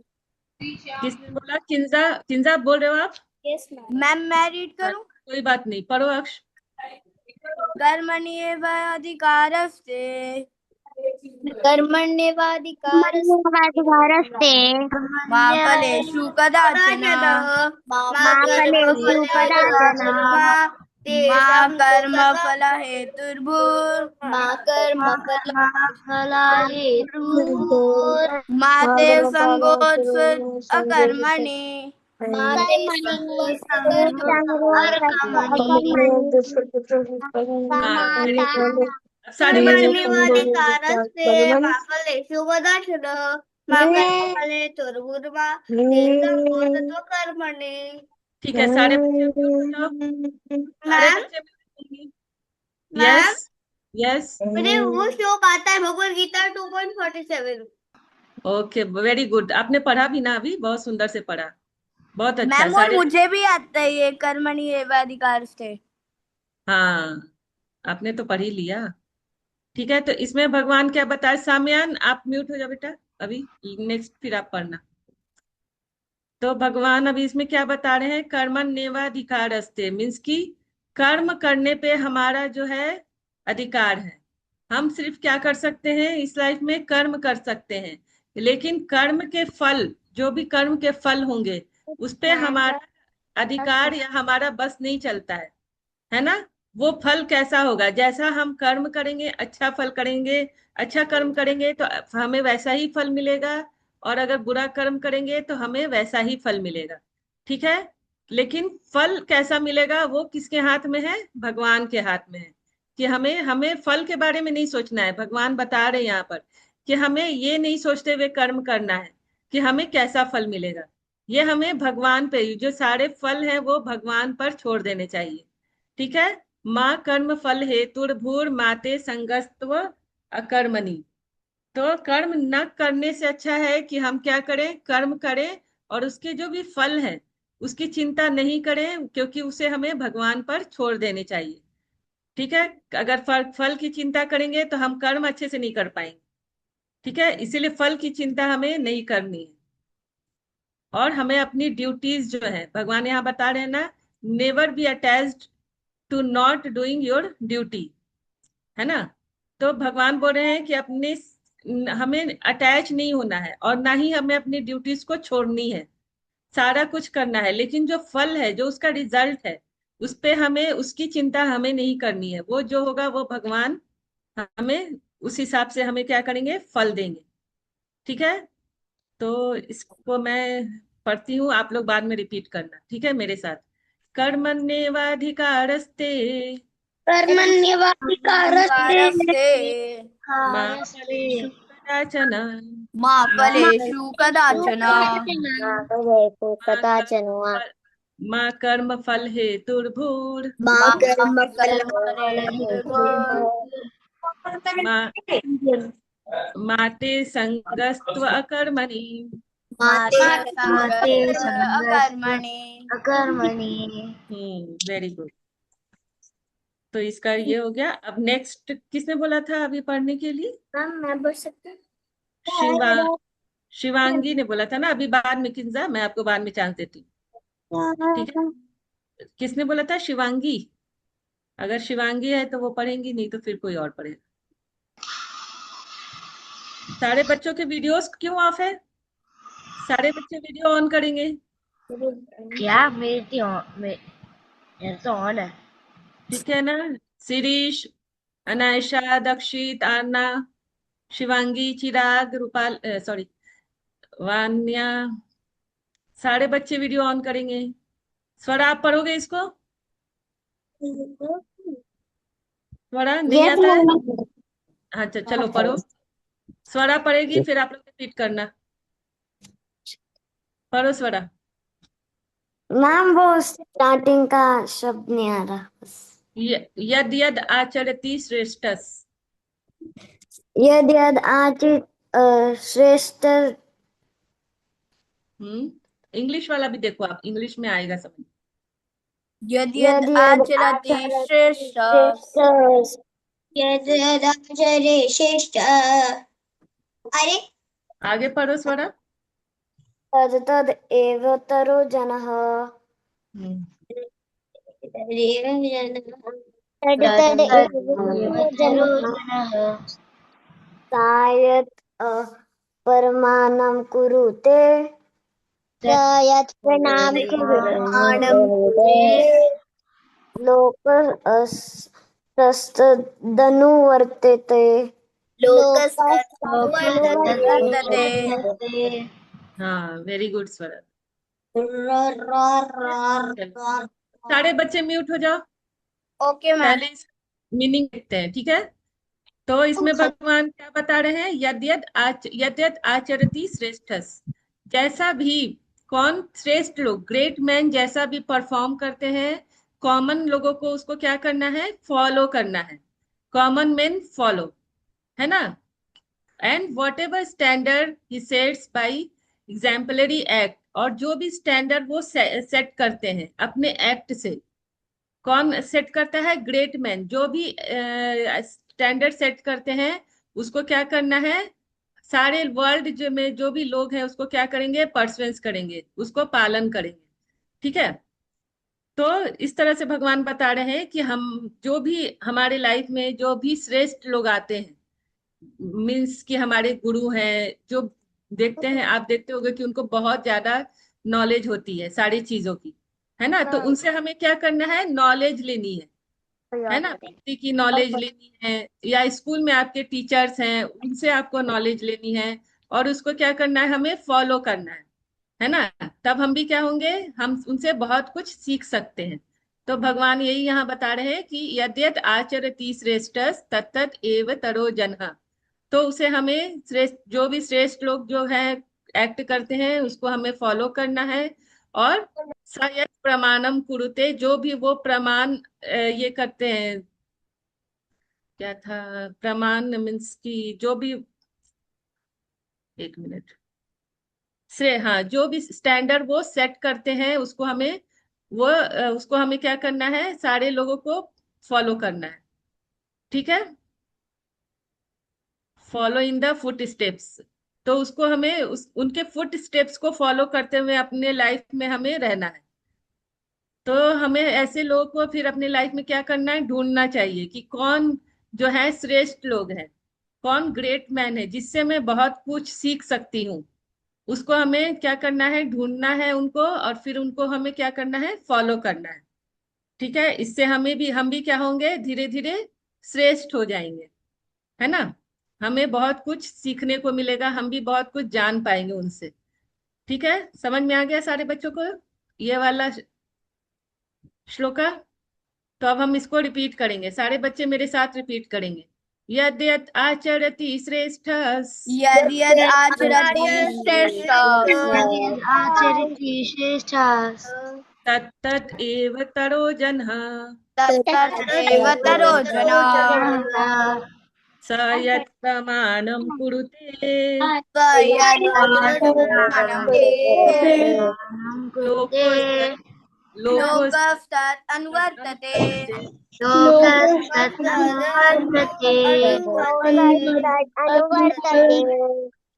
किसने बोला? किंजा, किंजा बोल रहे हो आप? Yes ma'am. मैम मैं रीड करूं? कोई बात नहीं, पढ़ो अक्ष। कर्मण्येव अधिकारस्ते कर्मण्येवाधिकारस्ते मा फलेषु कदाचन मा फलेषु कदाचन मा कर्मफल हेतुर्भुर् मा ते संगोत्स अकर्मणि हाँ, very good। अब सारे बच्चे कर्मण्येवाधिकारस्ते मा फलेषु कदाचन मा कर्मफल हेतुर्भुर्मा ते संगोत्स कर्मणि। ठीक है, सारे बच्चे म्यूट हो जाओ, सारे मैम बच्चे म्यूट। यस यस, मुझे वो श्लोक आता है Bhagavad Gita 2.47। Okay, very good. आपने पढ़ा भी ना अभी, बहुत सुंदर से पढ़ा, बहुत अच्छा। मैम और सारे, मुझे भी आता है ये कर्मण्येव अधिकारस्ते। हाँ, आपने तो पढ़ ही लिया। ठीक है, तो इसमें भगवान क्या बताए? साम्यान आप म्यूट हो जाओ बेटा अभी, नेक्स्ट फिर आप पढ़ना। तो भगवान अभी इसमें क्या बता रहे हैं? कर्मण्येवाधिकारस्ते मीन्स की कर्म करने पे हमारा जो है अधिकार है। हम सिर्फ क्या कर सकते हैं इस लाइफ में? कर्म कर सकते हैं, लेकिन कर्म के फल, जो भी कर्म के फल होंगे उस पे हमारा अधिकार या हमारा बस नहीं चलता है ना। वो फल कैसा होगा, जैसा हम कर्म करेंगे, अच्छा फल करेंगे, अच्छा कर्म करेंगे तो हमें वैसा ही फल मिलेगा, और अगर बुरा कर्म करेंगे तो हमें वैसा ही फल मिलेगा। ठीक है, लेकिन फल कैसा मिलेगा वो किसके हाथ में है? भगवान के हाथ में है। कि हमें हमें फल के बारे में नहीं सोचना है। भगवान बता रहे हैं यहाँ पर कि हमें ये नहीं सोचते हुए कर्म करना है कि हमें कैसा फल मिलेगा। ये हमें भगवान पे, जो सारे फल हैं वो भगवान पर छोड़ देने चाहिए। ठीक है, माँ कर्म फल हेतुर्भुर माते संगस्त्व अकर्मणि। तो कर्म न करने से अच्छा है कि हम क्या करें? कर्म करें और उसके जो भी फल है उसकी चिंता नहीं करें, क्योंकि उसे हमें भगवान पर छोड़ देने चाहिए। ठीक है, अगर फल की चिंता करेंगे तो हम कर्म अच्छे से नहीं कर पाएंगे। ठीक है, इसीलिए फल की चिंता हमें नहीं करनी है। और हमें अपनी ड्यूटीज जो है, भगवान यहाँ बता रहे हैं ना, never be attached to not doing your duty, है ना। तो भगवान बोल रहे हैं कि अपने, हमें अटैच नहीं होना है और ना ही हमें अपनी ड्यूटीज को छोड़नी है। सारा कुछ करना है, लेकिन जो फल है, जो उसका रिजल्ट है, उस पे हमें, उसकी चिंता हमें नहीं करनी है। वो जो होगा वो भगवान हमें उस हिसाब से हमें क्या करेंगे? फल देंगे। ठीक है, तो इसको मैं पढ़ती हूँ, आप लोग बाद में रिपीट करना, ठीक है, मेरे साथ। कर्मण्येवाधिकारस्ते कर्मण्येवाधिकारस्ते मा कारस्ते फलेषु कदाचन मा फलेषु कदाचन कदाचन मा कर्मफल हेतुर्भूर् मा कर्म मा माते संगस्त्व अकर्मणि। माते माते संगस्त्व संगस्त्व अकर्मणि। अकर्मणि। Very good. तो इसका ये हो गया। अब नेक्स्ट किसने बोला था अभी पढ़ने के लिए? मैम मैं बोल सकती शिवा शिवांगी ने बोला था ना। अभी बाद में किंजा, मैं आपको बाद में चांस देती हूँ, ठीक है? किसने बोला था? शिवांगी। अगर शिवांगी है तो वो पढ़ेंगी, नहीं तो फिर कोई और पढ़ेगा। सारे बच्चों के वीडियोस क्यों ऑफ है? सारे बच्चे वीडियो ऑन करेंगे। क्या मेरे तो ऑन है। ठीक है ना? शिरीष, अनायशा, दक्षित, आरना, शिवांगी, चिराग, रूपाल, सॉरी, वान्या, सारे बच्चे वीडियो ऑन करेंगे। स्वरा, आप पढ़ोगे इसको? स्वरा नहीं आता है? अच्छा चलो पढ़ो। स्वरा पढ़ेगी, फिर आप लोग रिपीट करना। पढ़ो स्वरा। मैम वो स्टार्टिंग का शब्द नहीं आ रहा बस। यद यद आचरति श्रेष्ठस। यद यद आचित श्रेष्ठ इंग्लिश वाला भी देखो आप, इंग्लिश में आएगा समझ। यद यद यद यद आचरति श्रेष्ठ श्रेष्ठ यद यद आचरे श्रेष्ठ अरे आगे पढ़ो स्वरा। तद तद एव तरो जनः हम्म, तद तद एव जनः सायत् परमानं कुरुते सायत् प्रणाम प्रमाणं लोकस्तदनुवर्तते लोकस्तदनुवर्तते। हाँ वेरी गुड स्वरा। चलो, सारे बच्चे म्यूट हो जाओ। Okay ma'am. पहले मीनिंग देखते हैं, ठीक है? तो इसमें भगवान क्या बता रहे हैं? यद यद आचरति श्रेष्ठस। जैसा भी कौन श्रेष्ठ लोग, ग्रेट मैन जैसा भी परफॉर्म करते हैं, कॉमन लोगों को उसको क्या करना है? फॉलो करना है। कॉमन मैन फॉलो, है ना? And what ever standard he sets by exemplary act. और जो भी स्टैंडर्ड वो सेट करते हैं अपने एक्ट से। कौन सेट करता है? Great man. जो भी स्टैंडर्ड सेट करते हैं उसको क्या करना है? सारे वर्ल्ड में जो भी लोग हैं उसको क्या करेंगे? परसुएंस करेंगे, उसको पालन करेंगे। ठीक है? तो इस तरह से भगवान बता रहे हैं कि हम जो भी हमारे लाइफ में जो भी श्रेष्ठ लोग आते हैं, मीन्स कि हमारे गुरु हैं, जो देखते हैं, आप देखते होंगे कि उनको बहुत ज्यादा नॉलेज होती है सारी चीजों की, है ना? तो उनसे हमें क्या करना है? नॉलेज लेनी है ना? भक्ति की नॉलेज लेनी है, या स्कूल में आपके टीचर्स हैं उनसे आपको नॉलेज लेनी है, और उसको क्या करना है? हमें फॉलो करना है ना? तब हम भी क्या होंगे? हम उनसे बहुत कुछ सीख सकते हैं। तो भगवान यही यहाँ बता रहे हैं कि यद्यत आचरति श्रेष्ठस तत्तत एव तरो जनः। तो उसे हमें श्रेष्ठ, जो भी श्रेष्ठ लोग जो है एक्ट करते हैं उसको हमें फॉलो करना है। और सयत प्रमाणम कुरुते, जो भी वो प्रमाण ये करते हैं, क्या था प्रमाण? मीन्स की जो भी, एक मिनट से, हाँ, जो भी स्टैंडर्ड वो सेट करते हैं उसको हमें उसको हमें क्या करना है? सारे लोगों को फॉलो करना है। ठीक है? Follow in the foot steps. तो उसको हमें उनके फुट स्टेप्स को फॉलो करते हुए अपने लाइफ में हमें रहना है। तो हमें ऐसे लोगों को फिर अपनी लाइफ में क्या करना है? ढूंढना चाहिए कि कौन जो है श्रेष्ठ लोग हैं, कौन ग्रेट मैन है जिससे मैं बहुत कुछ सीख सकती हूँ। उसको हमें क्या करना है? ढूंढना है उनको, और फिर उनको हमें क्या करना है? फॉलो करना है। ठीक है? इससे हम भी क्या होंगे? धीरे धीरे श्रेष्ठ हो जाएंगे, है ना? हमें बहुत कुछ सीखने को मिलेगा, हम भी बहुत कुछ जान पाएंगे उनसे। ठीक है? समझ में आ गया सारे बच्चों को ये वाला श्लोका, तो अब हम इसको रिपीट करेंगे, सारे बच्चे मेरे साथ रिपीट करेंगे। यद् यद् आचरति श्रेष्ठ यद् यद् आचरति श्रेष्ठ आचरति श्रेष्ठाः तत्तत् एव तरो जनः तत्तत् एव तरो जनः स यत् प्रमाणं कुरुते स्वयत्प्रमाणं कुरुते लोकोऽस्तत् लोकस्तत् अनुवर्तते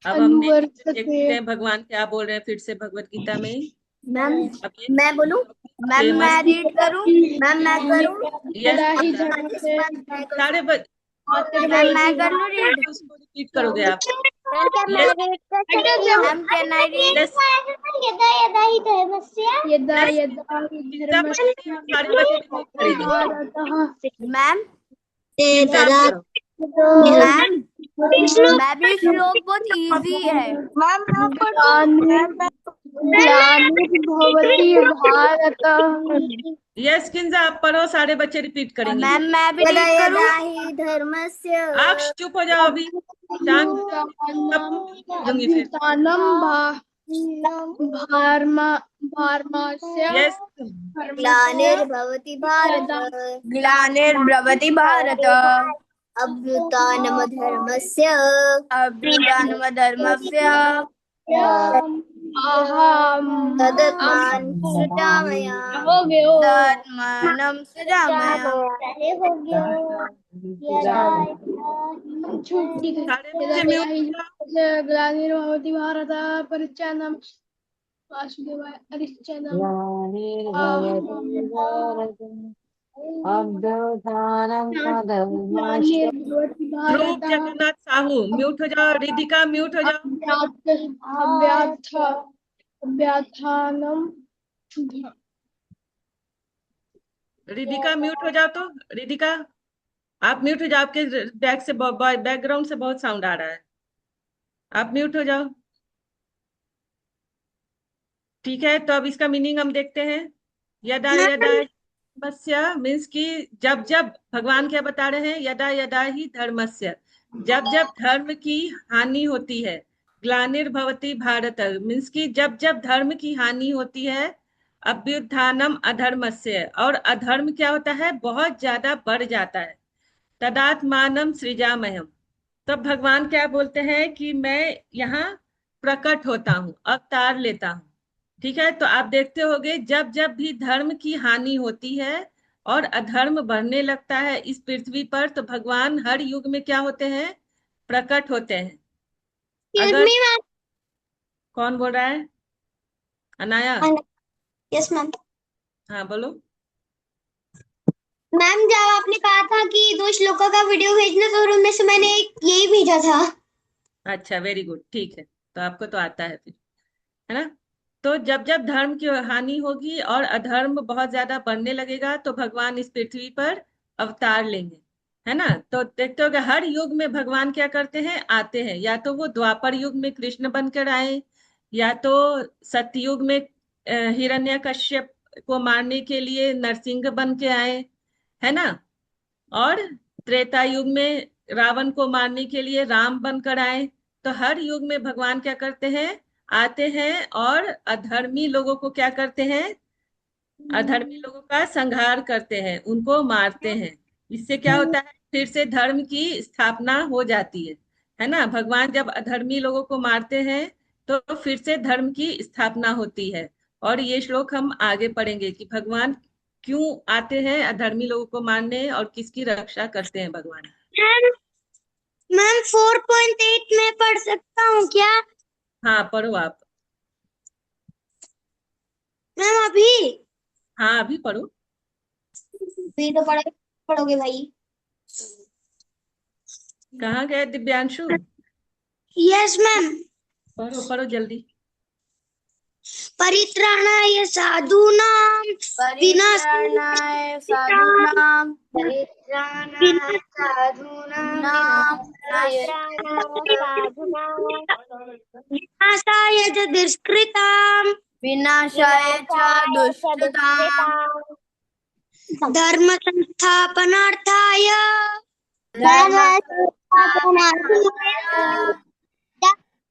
अब हम देखते हैं भगवान क्या बोल रहे हैं फिर से भगवत गीता में। मैम अब ये मैं बोलूं? मैम मैं रीड करूं? मैम मैं करूं? यस सारे मैम मैं कर लूं रीड? उसको रिपीट करोगे आप। Ma'am can I read? Yes यदा यदा हि धर्मस्य यदा यदा हि धर्मस्य सारे बच्चे रिपीट करेंगे। भारतः मैम चिंता मत करो। मैम मैं भी श्लोक बहुत इजी है। ग्लानिर्भवति भारत यस किंजा आप पढ़ो, सारे बच्चे रिपीट करेंगे। मैम मैं भी रीड करूं? अक्ष चुप हो जाओ अभी, शांत दूंगी फिर। भारमस्य यस ग्लानिर्भवति भारत अभ्युत्थानमधर्मस्य तदात्मानं सृजाम्यहम्। सारे बच्चे म्यूट। ग्लानिर्भवति भारत परिच्छन्नं वासुदेवाय हरिश्चन्द्रं ग्लानिर्भवति ध्रुव भारत जगन्नाथ साहू म्यूट हो जाओ। रिधिका म्यूट हो जाओ। अभ्याथानं रिधिका म्यूट हो जाओ। तो रिधिका आप म्यूट हो जाओ, आपके बैकग्राउंड से बहुत साउंड आ रहा है, आप म्यूट हो जाओ। ठीक है, तो अब इसका मीनिंग हम देखते हैं। यदा यदा धर्मस्य मीन्स कि जब जब भगवान क्या बता रहे हैं, यदा यदा ही धर्मस्य जब जब धर्म की हानि होती है। ग्लानिर्भवति भारत मीन्स कि जब जब धर्म की हानि होती है। अभ्युत्थानम अधर्मस्य और अधर्म क्या होता है, बहुत ज्यादा बढ़ जाता है। तदात्मानम सृजामयम तब भगवान क्या बोलते हैं कि मैं यहाँ प्रकट होता हूँ, अवतार लेता हूँ। ठीक है, तो आप देखते होगे जब जब भी धर्म की हानि होती है और अधर्म बढ़ने लगता है इस पृथ्वी पर, तो भगवान हर युग में क्या होते हैं, प्रकट होते हैं। अगर कौन बोल रहा है, अनाया? Yes ma'am. हाँ बोलो। मैम जब आपने कहा था कि 2 श्लोकों का वीडियो भेजना, तो उनमें से मैंने एक यही भेजा था। अच्छा वेरी गुड, ठीक है, तो आपको तो आता है फिर, है ना। तो जब जब धर्म की हानि होगी और अधर्म बहुत ज्यादा बढ़ने लगेगा, तो भगवान इस पृथ्वी पर अवतार लेंगे, है ना। तो देखते हो कि हर युग में भगवान क्या करते हैं, आते हैं। या तो वो द्वापर युग में कृष्ण बनकर आए, या तो सतयुग में हिरण्यकश्यप को मारने के लिए नरसिंह बन के आए, है ना। और त्रेता युग में रावण को मारने के लिए राम बनकर आए। तो हर युग में भगवान क्या करते हैं, आते हैं और अधर्मी लोगों को क्या करते हैं, अधर्मी लोगों का संहार करते हैं, उनको मारते हैं। इससे क्या होता है, फिर से धर्म की स्थापना हो जाती है ना। भगवान जब अधर्मी लोगों को मारते हैं तो फिर से धर्म की स्थापना होती है। और ये श्लोक हम आगे पढ़ेंगे कि भगवान क्यों आते हैं अधर्मी लोगों को मारने और किसकी रक्षा करते हैं भगवान। मैम 4.8 में पढ़ सकता हूँ क्या? हाँ पढ़ो आप। मैम अभी? हाँ अभी पढ़ो। अभी तो पढ़ोगे भाई। कहाँ गए दिव्यांशु? Yes ma'am. पढ़ो पढ़ो जल्दी। परित्राणाय साधूनां परित्राणाय साधूनां विनाशाय च दुष्कृतां विनाशाय च दुष्कृतां धर्म संस्थापनार्थाय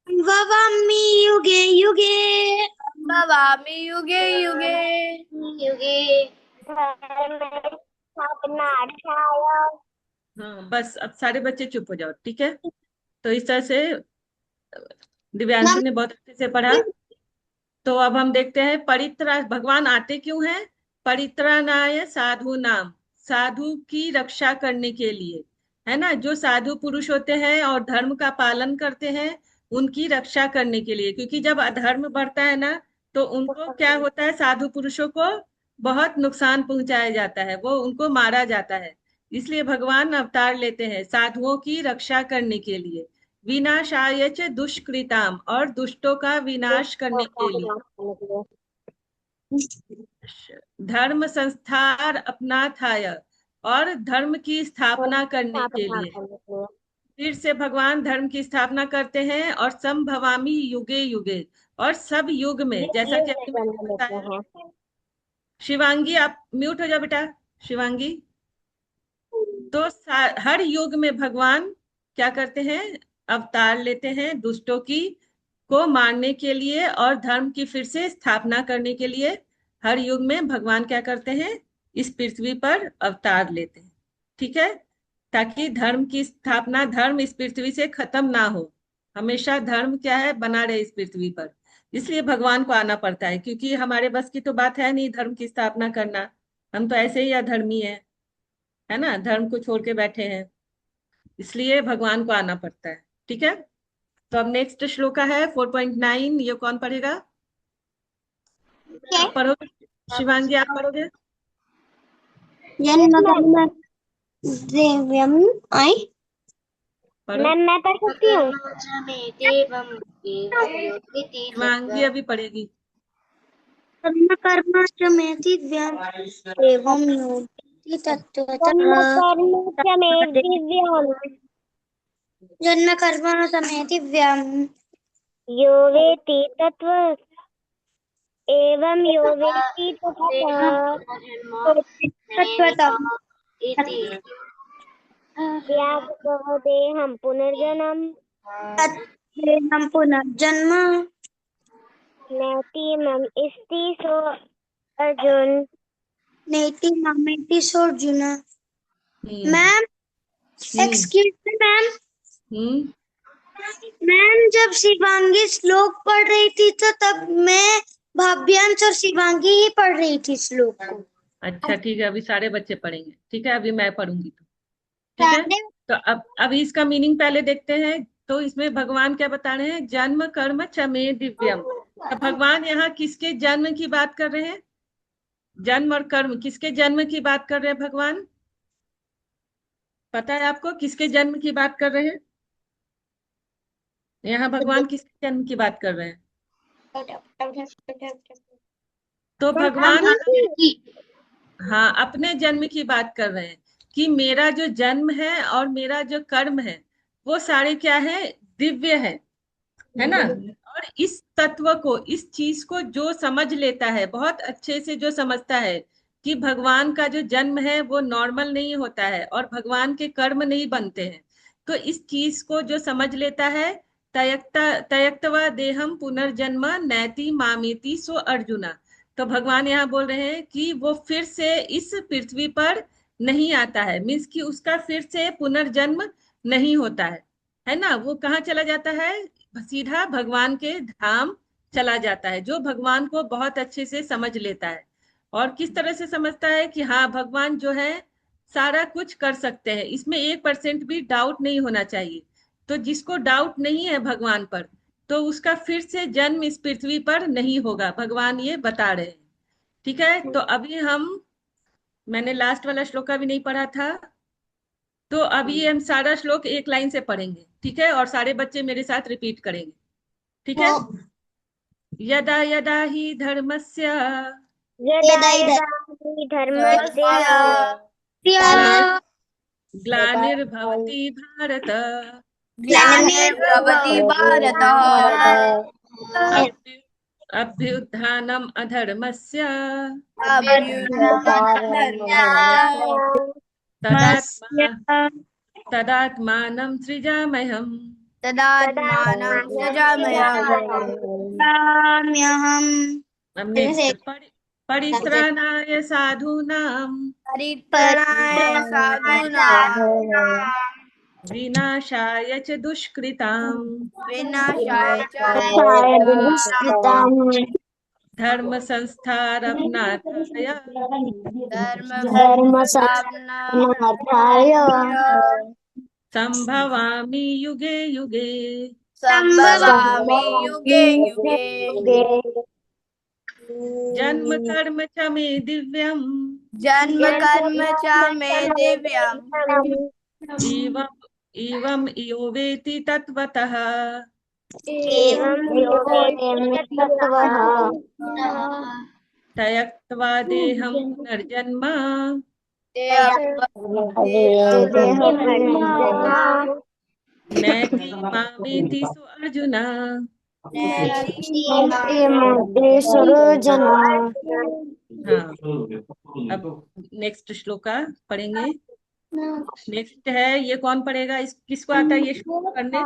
भवामि युगे युगे। भवामि युगे युगे। युगे हाँ बस, अब सारे बच्चे चुप हो जाओ, ठीक है। तो इस तरह से दिव्यांशु ने बहुत अच्छे से पढ़ा। तो अब हम देखते हैं परित्रा भगवान आते क्यों हैं। परित्राणाय साधु नाम, साधु की रक्षा करने के लिए, है ना। जो साधु पुरुष होते हैं और धर्म का पालन करते हैं, उनकी रक्षा करने के लिए, क्योंकि जब अधर्म बढ़ता है ना, तो उनको क्या होता है, साधु पुरुषों को बहुत नुकसान पहुंचाया जाता है, वो उनको मारा जाता है। इसलिए भगवान अवतार लेते हैं साधुओं की रक्षा करने के लिए। विनाशाय च दुष्कृताम, और दुष्टों का विनाश करने के लिए। धर्म संस्थार अपनाथाय, और धर्म की स्थापना करने के लिए। फिर से भगवान धर्म की स्थापना करते हैं, और संभवामी युगे युगे, और सब युग में, जैसा कि अभी मैंने बताया। शिवांगी आप म्यूट हो जाओ बेटा, शिवांगी। तो हर युग में भगवान क्या करते हैं, अवतार लेते हैं दुष्टों की को मारने के लिए और धर्म की फिर से स्थापना करने के लिए। हर युग में भगवान क्या करते हैं, इस पृथ्वी पर अवतार लेते हैं, ठीक है। ताकि धर्म की स्थापना, धर्म इस पृथ्वी से खत्म ना हो, हमेशा धर्म क्या है, बना रहे इस पृथ्वी पर। इसलिए भगवान को आना पड़ता है, क्योंकि हमारे बस की तो बात है नहीं धर्म की स्थापना करना। हम तो ऐसे ही अधर्मी है ना, धर्म को छोड़ के बैठे हैं। इसलिए भगवान को आना पड़ता है, ठीक है। तो अब नेक्स्ट श्लोका है 4.9, ये कौन पढ़ेगा, आप पढ़ोगे, शिवांगी आप पढ़ोगे। दिव्यम आई पढ़ो, मैं पढ़ सकती हूँ। शिवांगी अभी पढ़ेगी। कर्म कर्म च मे दिव्यम एवं योगी तत्त्वतः। जन्म कर्म समे दिव्यम यो वेति तत्त्व एवं यो वेति तत्त्वतः देहं पुनर्जन्म तत्देहं पुनर्जन्म नैति मम इति सो अर्जुन। नैति मम इति सो Arjun. Ma'am excuse me ma'am, ma'am जब शिवांगी श्लोक पढ़ रही थी तो तब मैं भाव्यांश और शिवांगी ही पढ़ रही थी श्लोक को। अच्छा ठीक है, अभी सारे बच्चे पढ़ेंगे, ठीक है। अभी मैं पढ़ूंगी तो, ठीक है। तो अब इसका मीनिंग पहले देखते हैं। तो इसमें भगवान क्या बता रहे हैं, जन्म कर्म च मे दिव्यम। तो भगवान यहाँ किसके जन्म की बात कर रहे हैं, जन्म और कर्म, किसके जन्म की बात कर रहे हैं भगवान, पता है आपको किसके जन्म की बात कर रहे हैं। यहाँ भगवान किसके जन्म की बात कर रहे हैं। तो भगवान हाँ अपने जन्म की बात कर रहे हैं, कि मेरा जो जन्म है और मेरा जो कर्म है वो सारे क्या है, दिव्य है ना। और इस तत्व को, इस चीज को जो समझ लेता है, बहुत अच्छे से जो समझता है कि भगवान का जो जन्म है वो नॉर्मल नहीं होता है और भगवान के कर्म नहीं बनते हैं, तो इस चीज को जो समझ लेता है, तयक्तवा देहम पुनर्जन्म नैति मामेति सो अर्जुना। तो भगवान यहाँ बोल रहे हैं कि वो फिर से इस पृथ्वी पर नहीं आता है, मीन्स कि उसका फिर से पुनर्जन्म नहीं होता है ना। वो कहाँ चला जाता है, सीधा भगवान के धाम चला जाता है, जो भगवान को बहुत अच्छे से समझ लेता है। और किस तरह से समझता है कि हाँ भगवान जो है सारा कुछ कर सकते हैं, इसमें 1% भी डाउट नहीं होना चाहिए। तो जिसको डाउट नहीं है भगवान पर, तो उसका फिर से जन्म इस पृथ्वी पर नहीं होगा, भगवान ये बता रहे हैं, ठीक है। तो अभी मैंने लास्ट वाला श्लोक भी नहीं पढ़ा था, तो अभी हम सारा श्लोक एक लाइन से पढ़ेंगे, ठीक है। और सारे बच्चे मेरे साथ रिपीट करेंगे, ठीक है। यदा यदा ही धर्मस्य ग्लानिर्भवति भारत ग्लानिर्भवति भारत अभ्युत्थानम् अधर्मस्य तदात्मा तदात्मानं सृजाम्यहम्। तदात्मानं सृजाम्यहम् अब नेक्स्ट परित्राणाय साधूनां परित्राणाय साधूनां विनाशाय च दुष्कृताम् विनाशाय च धर्म संस्थारभनार्थाय धर्म संभवामि युगे युगे। संभवामि युगे युगे जन्म कर्म च मे दिव्यम् जन्म कर्म च मे दिव्यम् इवम् यो वेति तत्त्वतः त्यक्त्वा देहं पुनर्जन्म नैति मामेति सो अर्जुन। हाँ, अब नेक्स्ट श्लोका पढ़ेंगे। नेक्स्ट है, ये कौन पढ़ेगा? इस किसको आता है ये श्लोक पढ़ने?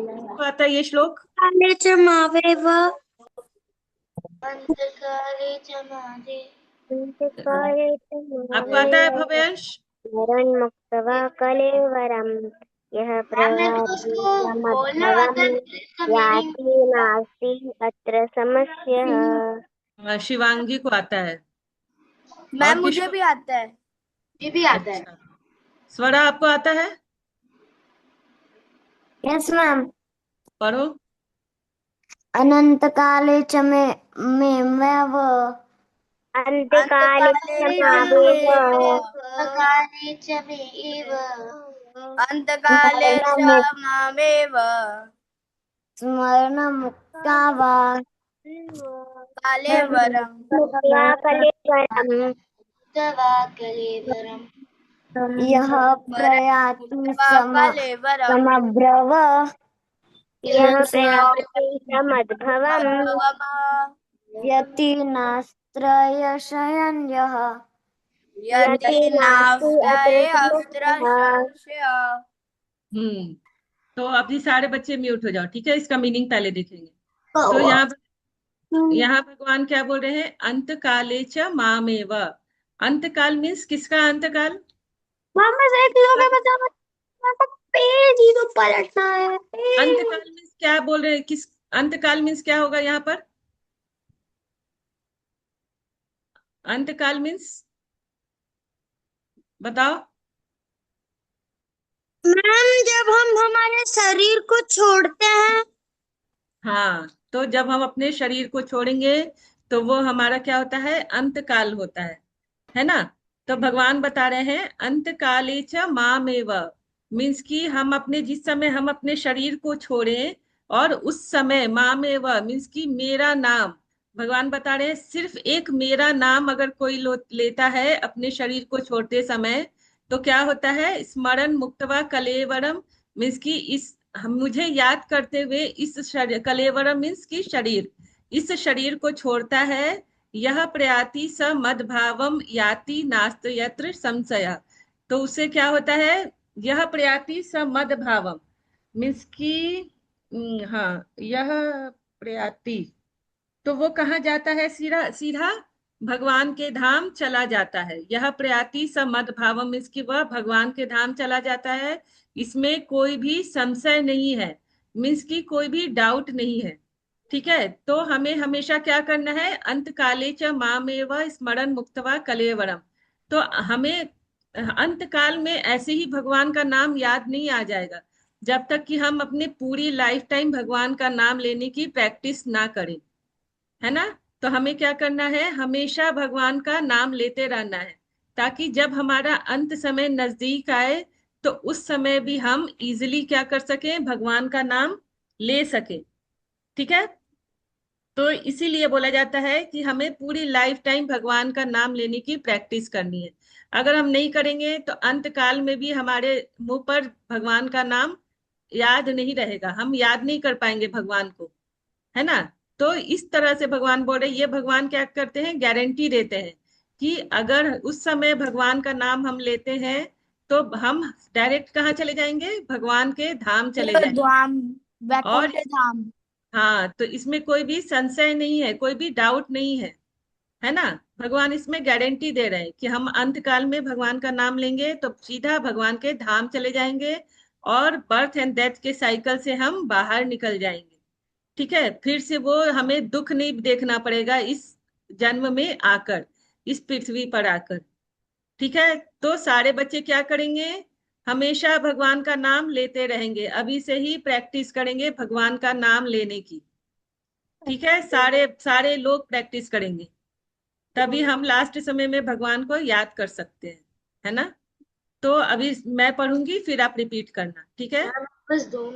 किसको आता है ये श्लोक? काले च मावेव अंधकारे च मादे अंधकारे च आपको आता है भव्यांश? मुक्त्वा कलेवरम् यः मैम मेरे को उसको बोलना आता है, इसका मीनिंग याति नास्ति अत्र समस्यः। शिवांगी को आता है। मैम और मुझे किसको? भी आता है। ये भी आता है। अच्छा, स्वरा आपको आता है? Yes ma'am. पढ़ो। अनंत काले च मेव अंतकाले च मावेव अंधकारे च मे एव अंतकाले च मामेव स्मरण मुक्ता वा कालेवरम् मुक्त्वा कलेवरम् तवा कलेवरम् यः प्रयाति कालेवरम् समब्रव यः प्रयाति समद्भवम् यति नास्त्रयशयन् यः यति नास्त्रय अस्त्र संशय। तो अभी सारे बच्चे म्यूट हो जाओ, ठीक है? इसका मीनिंग पहले देखेंगे। तो यहाँ भगवान क्या बोल रहे हैं? अंतकाले च मामेव। अंतकाल मीन्स किसका अंतकाल? पेज ही तो पलटना है। अंतकाल मीन्स क्या बोल रहे हैं? किस अंतकाल मीन्स क्या होगा यहाँ पर? अंतकाल मीन्स बताओ। मैम जब हम हमारे शरीर को छोड़ते हैं। हाँ, तो जब हम अपने शरीर को छोड़ेंगे तो वो हमारा क्या होता है? अंतकाल होता है ना? तो भगवान बता रहे हैं अंतकाले च मामेव, मीन्स कि हम अपने जिस समय हम अपने शरीर को छोड़ें और उस समय मामेव मीन्स कि मेरा नाम, भगवान बता रहे हैं सिर्फ एक मेरा नाम अगर कोई लेता है अपने शरीर को छोड़ते समय तो क्या होता है? स्मरण मुक्तवा कलेवरम, मीन्स कि इस हम मुझे याद करते हुए इस शरीर, कलेवरम मीन्स की शरीर, इस शरीर को छोड़ता है। यह प्रयाति स मद्भावम याति नास्त यत्र संशय, तो उससे क्या होता है? यह प्रयाति स मद्भावम मीन्स की हाँ, यह प्रयाति तो वो कहाँ जाता है? सीधा सीधा भगवान के धाम चला जाता है। यह प्रयाति स मद्भावम मीन्स की वह भगवान के धाम चला जाता है, इसमें कोई भी संशय नहीं है, मीन्स की कोई भी डाउट नहीं है। ठीक है, तो हमें हमेशा क्या करना है? अंतकाले च मामेव स्मरण मुक्तवा कलेवरम। तो हमें अंतकाल में ऐसे ही भगवान का नाम याद नहीं आ जाएगा जब तक कि हम अपने पूरी लाइफ टाइम भगवान का नाम लेने की प्रैक्टिस ना करें, है ना? तो हमें क्या करना है? हमेशा भगवान का नाम लेते रहना है, ताकि जब हमारा अंत समय नजदीक आए तो उस समय भी हम इजिली क्या कर सकें? भगवान का नाम ले सके। ठीक है, तो इसीलिए बोला जाता है कि हमें पूरी लाइफ टाइम भगवान का नाम लेने की प्रैक्टिस करनी है। अगर हम नहीं करेंगे तो अंत काल में भी हमारे मुंह पर भगवान का नाम याद नहीं रहेगा, हम याद नहीं कर पाएंगे भगवान को, है ना। तो इस तरह से भगवान बोल रहे, ये भगवान क्या करते हैं, गारंटी देते हैं कि अगर उस समय भगवान का नाम हम लेते हैं तो हम डायरेक्ट कहाँ चले जाएंगे, भगवान के धाम चले जाएंगे। धाम, और वैकुंठ धाम। हाँ, तो इसमें कोई भी संशय नहीं है, कोई भी डाउट नहीं है ना। भगवान इसमें गारंटी दे रहे हैं कि हम अंत काल में भगवान का नाम लेंगे तो सीधा भगवान के धाम चले जाएंगे और बर्थ एंड डेथ के साइकिल से हम बाहर निकल जाएंगे। ठीक है, फिर से वो हमें दुख नहीं देखना पड़ेगा इस जन्म में आकर, इस पृथ्वी पर आकर। ठीक है, तो सारे बच्चे क्या करेंगे, हमेशा भगवान का नाम लेते रहेंगे, अभी से ही प्रैक्टिस करेंगे भगवान का नाम लेने की। ठीक है, सारे सारे लोग प्रैक्टिस करेंगे, तभी हम लास्ट समय में भगवान को याद कर सकते हैं, है ना। तो अभी मैं पढ़ूंगी, फिर आप रिपीट करना, ठीक है। बस 2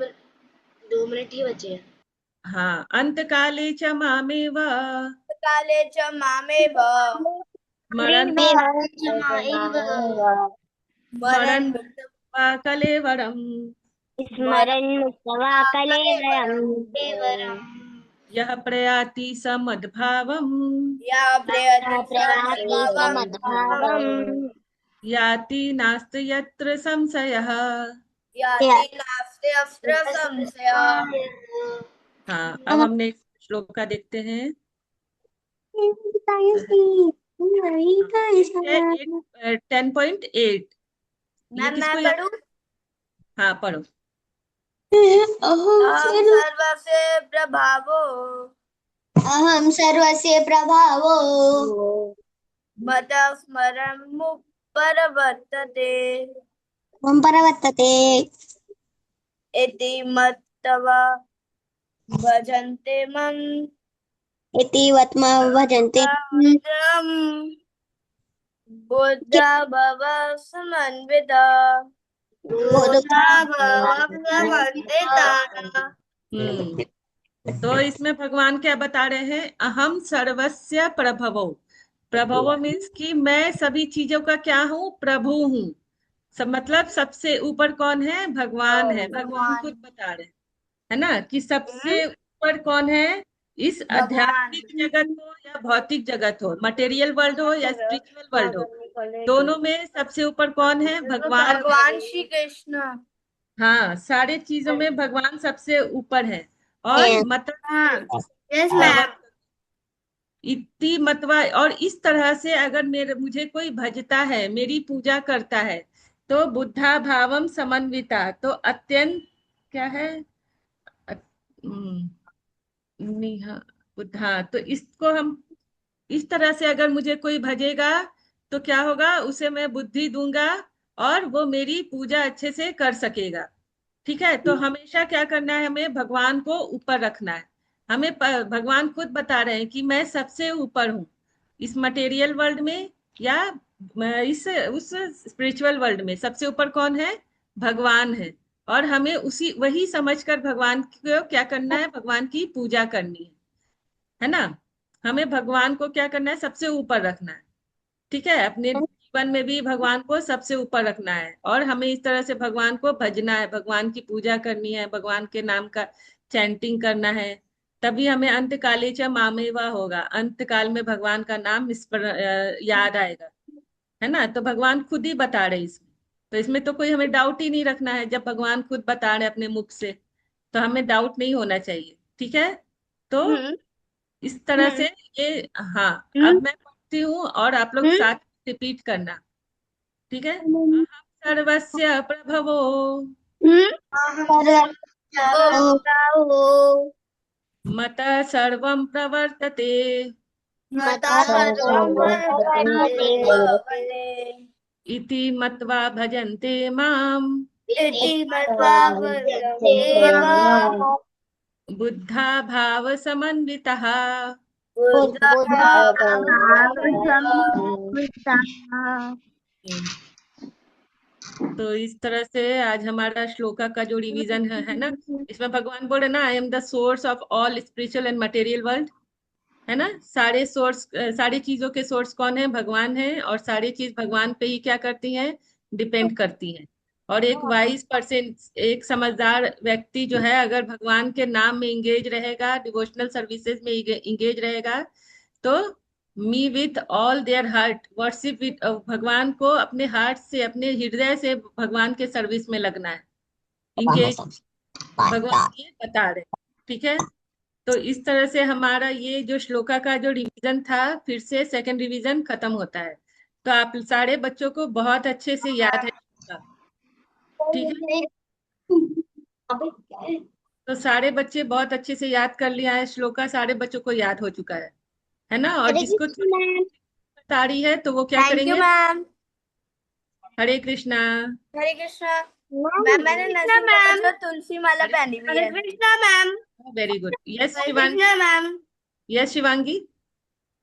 मिनट ही बचे हैं। हाँ, अंत काले च मामेव काले च मामेव स्मरन् स्मरन् वा कलेवरम् स्मरन् मुक्त्वा कलेवरम् यः प्रयाति स मद्भावम् या प्रयाति समद्भावम् याति नास्ति यत्र संशयः। याति नास्ति अस्त्र संशय। हाँ, अब हम नेक्स्ट श्लोक का देखते हैं। 10.8 ये मैं किसको याद? पढ़ूं? हाँ, पढ़ो। अहम सर्वस्य प्रभावो अहम सर्वस्य प्रभावो मतः स्मरन् परवर्तते मम परवर्तते इति मत्वा भजन्ते मम इति वत्म भजन्ते बुद्धा भव समन्विता। तो इसमें भगवान क्या बता रहे हैं, अहम सर्वस्य प्रभवो। प्रभवो मीन्स कि मैं सभी चीजों का क्या हूँ, प्रभु हूँ। सब मतलब सबसे ऊपर कौन है, भगवान है। भगवान खुद बता रहे हैं, है ना, कि सबसे ऊपर कौन है, इस आध्यात्मिक जगत हो या भौतिक जगत हो, मटेरियल वर्ल्ड हो या स्पिरिचुअल वर्ल्ड हो, दोनों में सबसे ऊपर कौन है, भगवान। भगवान श्री कृष्ण। हाँ, सारे चीजों में भगवान सबसे ऊपर है। और मतलब यस मैम। इति मतवा, और इस तरह से अगर मुझे कोई भजता है, मेरी पूजा करता है, तो बुद्धा भावम समन्विता, तो अत्यंत क्या है, निहा बुद्धा, तो इसको हम इस तरह से अगर मुझे कोई भजेगा तो क्या होगा, उसे मैं बुद्धि दूंगा और वो मेरी पूजा अच्छे से कर सकेगा। ठीक है, तो हमेशा क्या करना है, हमें भगवान को ऊपर रखना है। हमें भगवान खुद बता रहे हैं कि मैं सबसे ऊपर हूँ इस मटेरियल वर्ल्ड में, या इस उस स्पिरिचुअल वर्ल्ड में सबसे ऊपर कौन है, भगवान है। और हमें उसी वही समझकर भगवान को क्या करना है, भगवान की पूजा करनी है ना। हमें भगवान को क्या करना है, सबसे ऊपर रखना है। ठीक है, अपने जीवन में भी भगवान को सबसे ऊपर रखना है, और हमें इस तरह से भगवान को भजना है, भगवान की पूजा करनी है, भगवान के नाम का चैंटिंग करना है। तभी हमें अंत काले च मामेवा होगा, अंत काल में भगवान का नाम इस पर याद आएगा, है ना। तो भगवान खुद ही बता रहे इसमें, तो इसमें तो कोई हमें डाउट ही नहीं रखना है। जब भगवान खुद बता रहे अपने मुख से, तो हमें डाउट नहीं होना चाहिए। ठीक है, तो इस तरह से ये, हाँ, अब मैं पढ़ती हूँ और आप लोग साथ रिपीट करना। ठीक है, अहम सर्वस्य प्रभवो मतः सर्वं प्रवर्तते इति मत्वा भजन्ते माम् बुद्धा भाव समन्वितः। तो इस तरह से आज हमारा श्लोका का जो रिवीजन है ना, इसमें भगवान बोल रहे ना, I am the source of all spiritual and material world, है ना। सारे सोर्स, सारी चीजों के सोर्स कौन है, भगवान है, और सारी चीज भगवान पे ही क्या करती हैं, डिपेंड करती हैं। और एक वाइज पर्सन, एक समझदार व्यक्ति जो है, अगर भगवान के नाम में इंगेज रहेगा, डिवोशनल सर्विसेज में इंगेज रहेगा, तो me with all their heart worship with, भगवान को अपने हार्ट से, अपने हृदय से भगवान के सर्विस में लगना है, इंगेज, भगवान ये बता रहे हैं। ठीक है, तो इस तरह से हमारा ये जो श्लोका का जो रिवीजन था, फिर से सेकंड रिवीजन खत्म होता है। तो आप सारे बच्चों को बहुत अच्छे से याद है श्लोका, ठीक है? तो सारे बच्चे बहुत अच्छे से याद कर लिया है श्लोका, सारे बच्चों को याद हो चुका है ना? और जिसको मैम बता रही है तो वो क्या थैंक यू करेंगे? मैम। हरे कृष्णा। हरे कृष्णा मैम। मैंने नरसिंह कवच और तुलसी माला पहनी हुई है। Hare Krishna ma'am. Very good. Yes Hare Shivangi. Krishna ma'am. Yes Shivangi.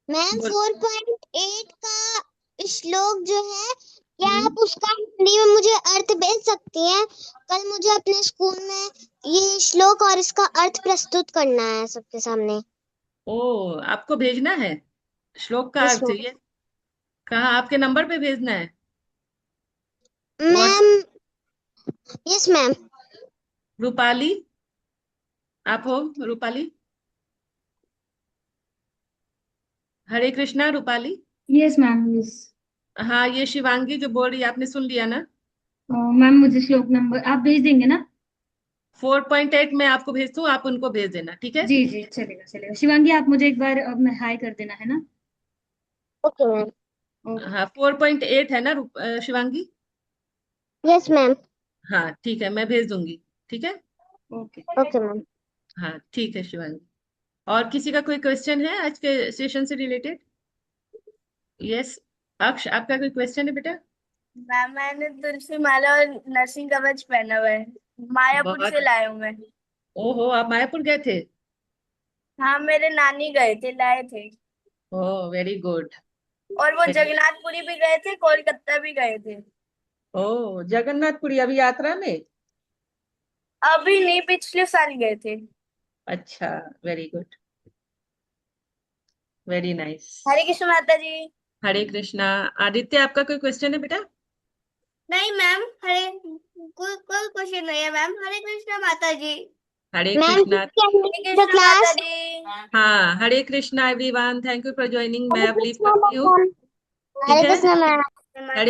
Ma'am बोल। 4.8 का श्लोक जो है, क्या हम्म। आप उसका हिंदी में मुझे अर्थ भेज सकती हैं? कल मुझे अपने स्कूल में ये श्लोक और इसका अर्थ प्रस्तुत करना है सबके सामने। ओ, आपको भेजना है श्लोक का यस अर्थ? ये कहाँ, आपके नंबर पे भेजना है? मैम। Yes ma'am. रूपाली, आप हो Rupali? Hare Krishna Rupali. Yes ma'am, yes. हाँ, ये शिवांगी जो बोल रही है, आपने सुन लिया ना? मैम मुझे श्लोक नंबर आप भेज देंगे ना? 4.8 में आपको भेज दूं, आप उनको भेज देना, ठीक है? जी जी, चलेगा चलेगा। शिवांगी आप मुझे एक बार हाय कर देना, है ना? Okay ma'am. ओके। हाँ, 4.8 है ना शिवांगी? Yes ma'am. हाँ ठीक है, मैं भेज दूंगी, ठीक है? ओके। Okay ma'am. हाँ ठीक है शिवांगी। और किसी का कोई क्वेश्चन है आज के सेशन से रिलेटेड? यस अक्ष, आपका कोई क्वेश्चन है बेटा? मैम मैंने तुलसी माला और नरसिंह कवच पहना हुआ है, मायापुर बहुत। से लाए हूँ मैं। ओहो, आप मायापुर गए थे? हाँ मेरे नानी गए थे, लाए थे। Oh very good. और वो जगन्नाथपुरी भी गए थे, कोलकाता भी गए थे। ओह, जगन्नाथपुरी अभी यात्रा में? अभी नहीं, पिछले साल गए थे। अच्छा, वेरी गुड, वेरी नाइस। हरे कृष्ण माता जी। हरे कृष्णा। आदित्य, आपका कोई क्वेश्चन है बेटा? नहीं मैम, कोई कोई क्वेश्चन नहीं है मैम। हरे कृष्णा माता जी। हरे मैम कृष्णा। हरे द कृष्ण माता क्लास। जी। हाँ, Hare Krishna everyone, thank you for joining, मैं हरे अब लीव कृष्णा करती हूँ, मैम। ठीक हरे है? कृष्णा मैम। हरे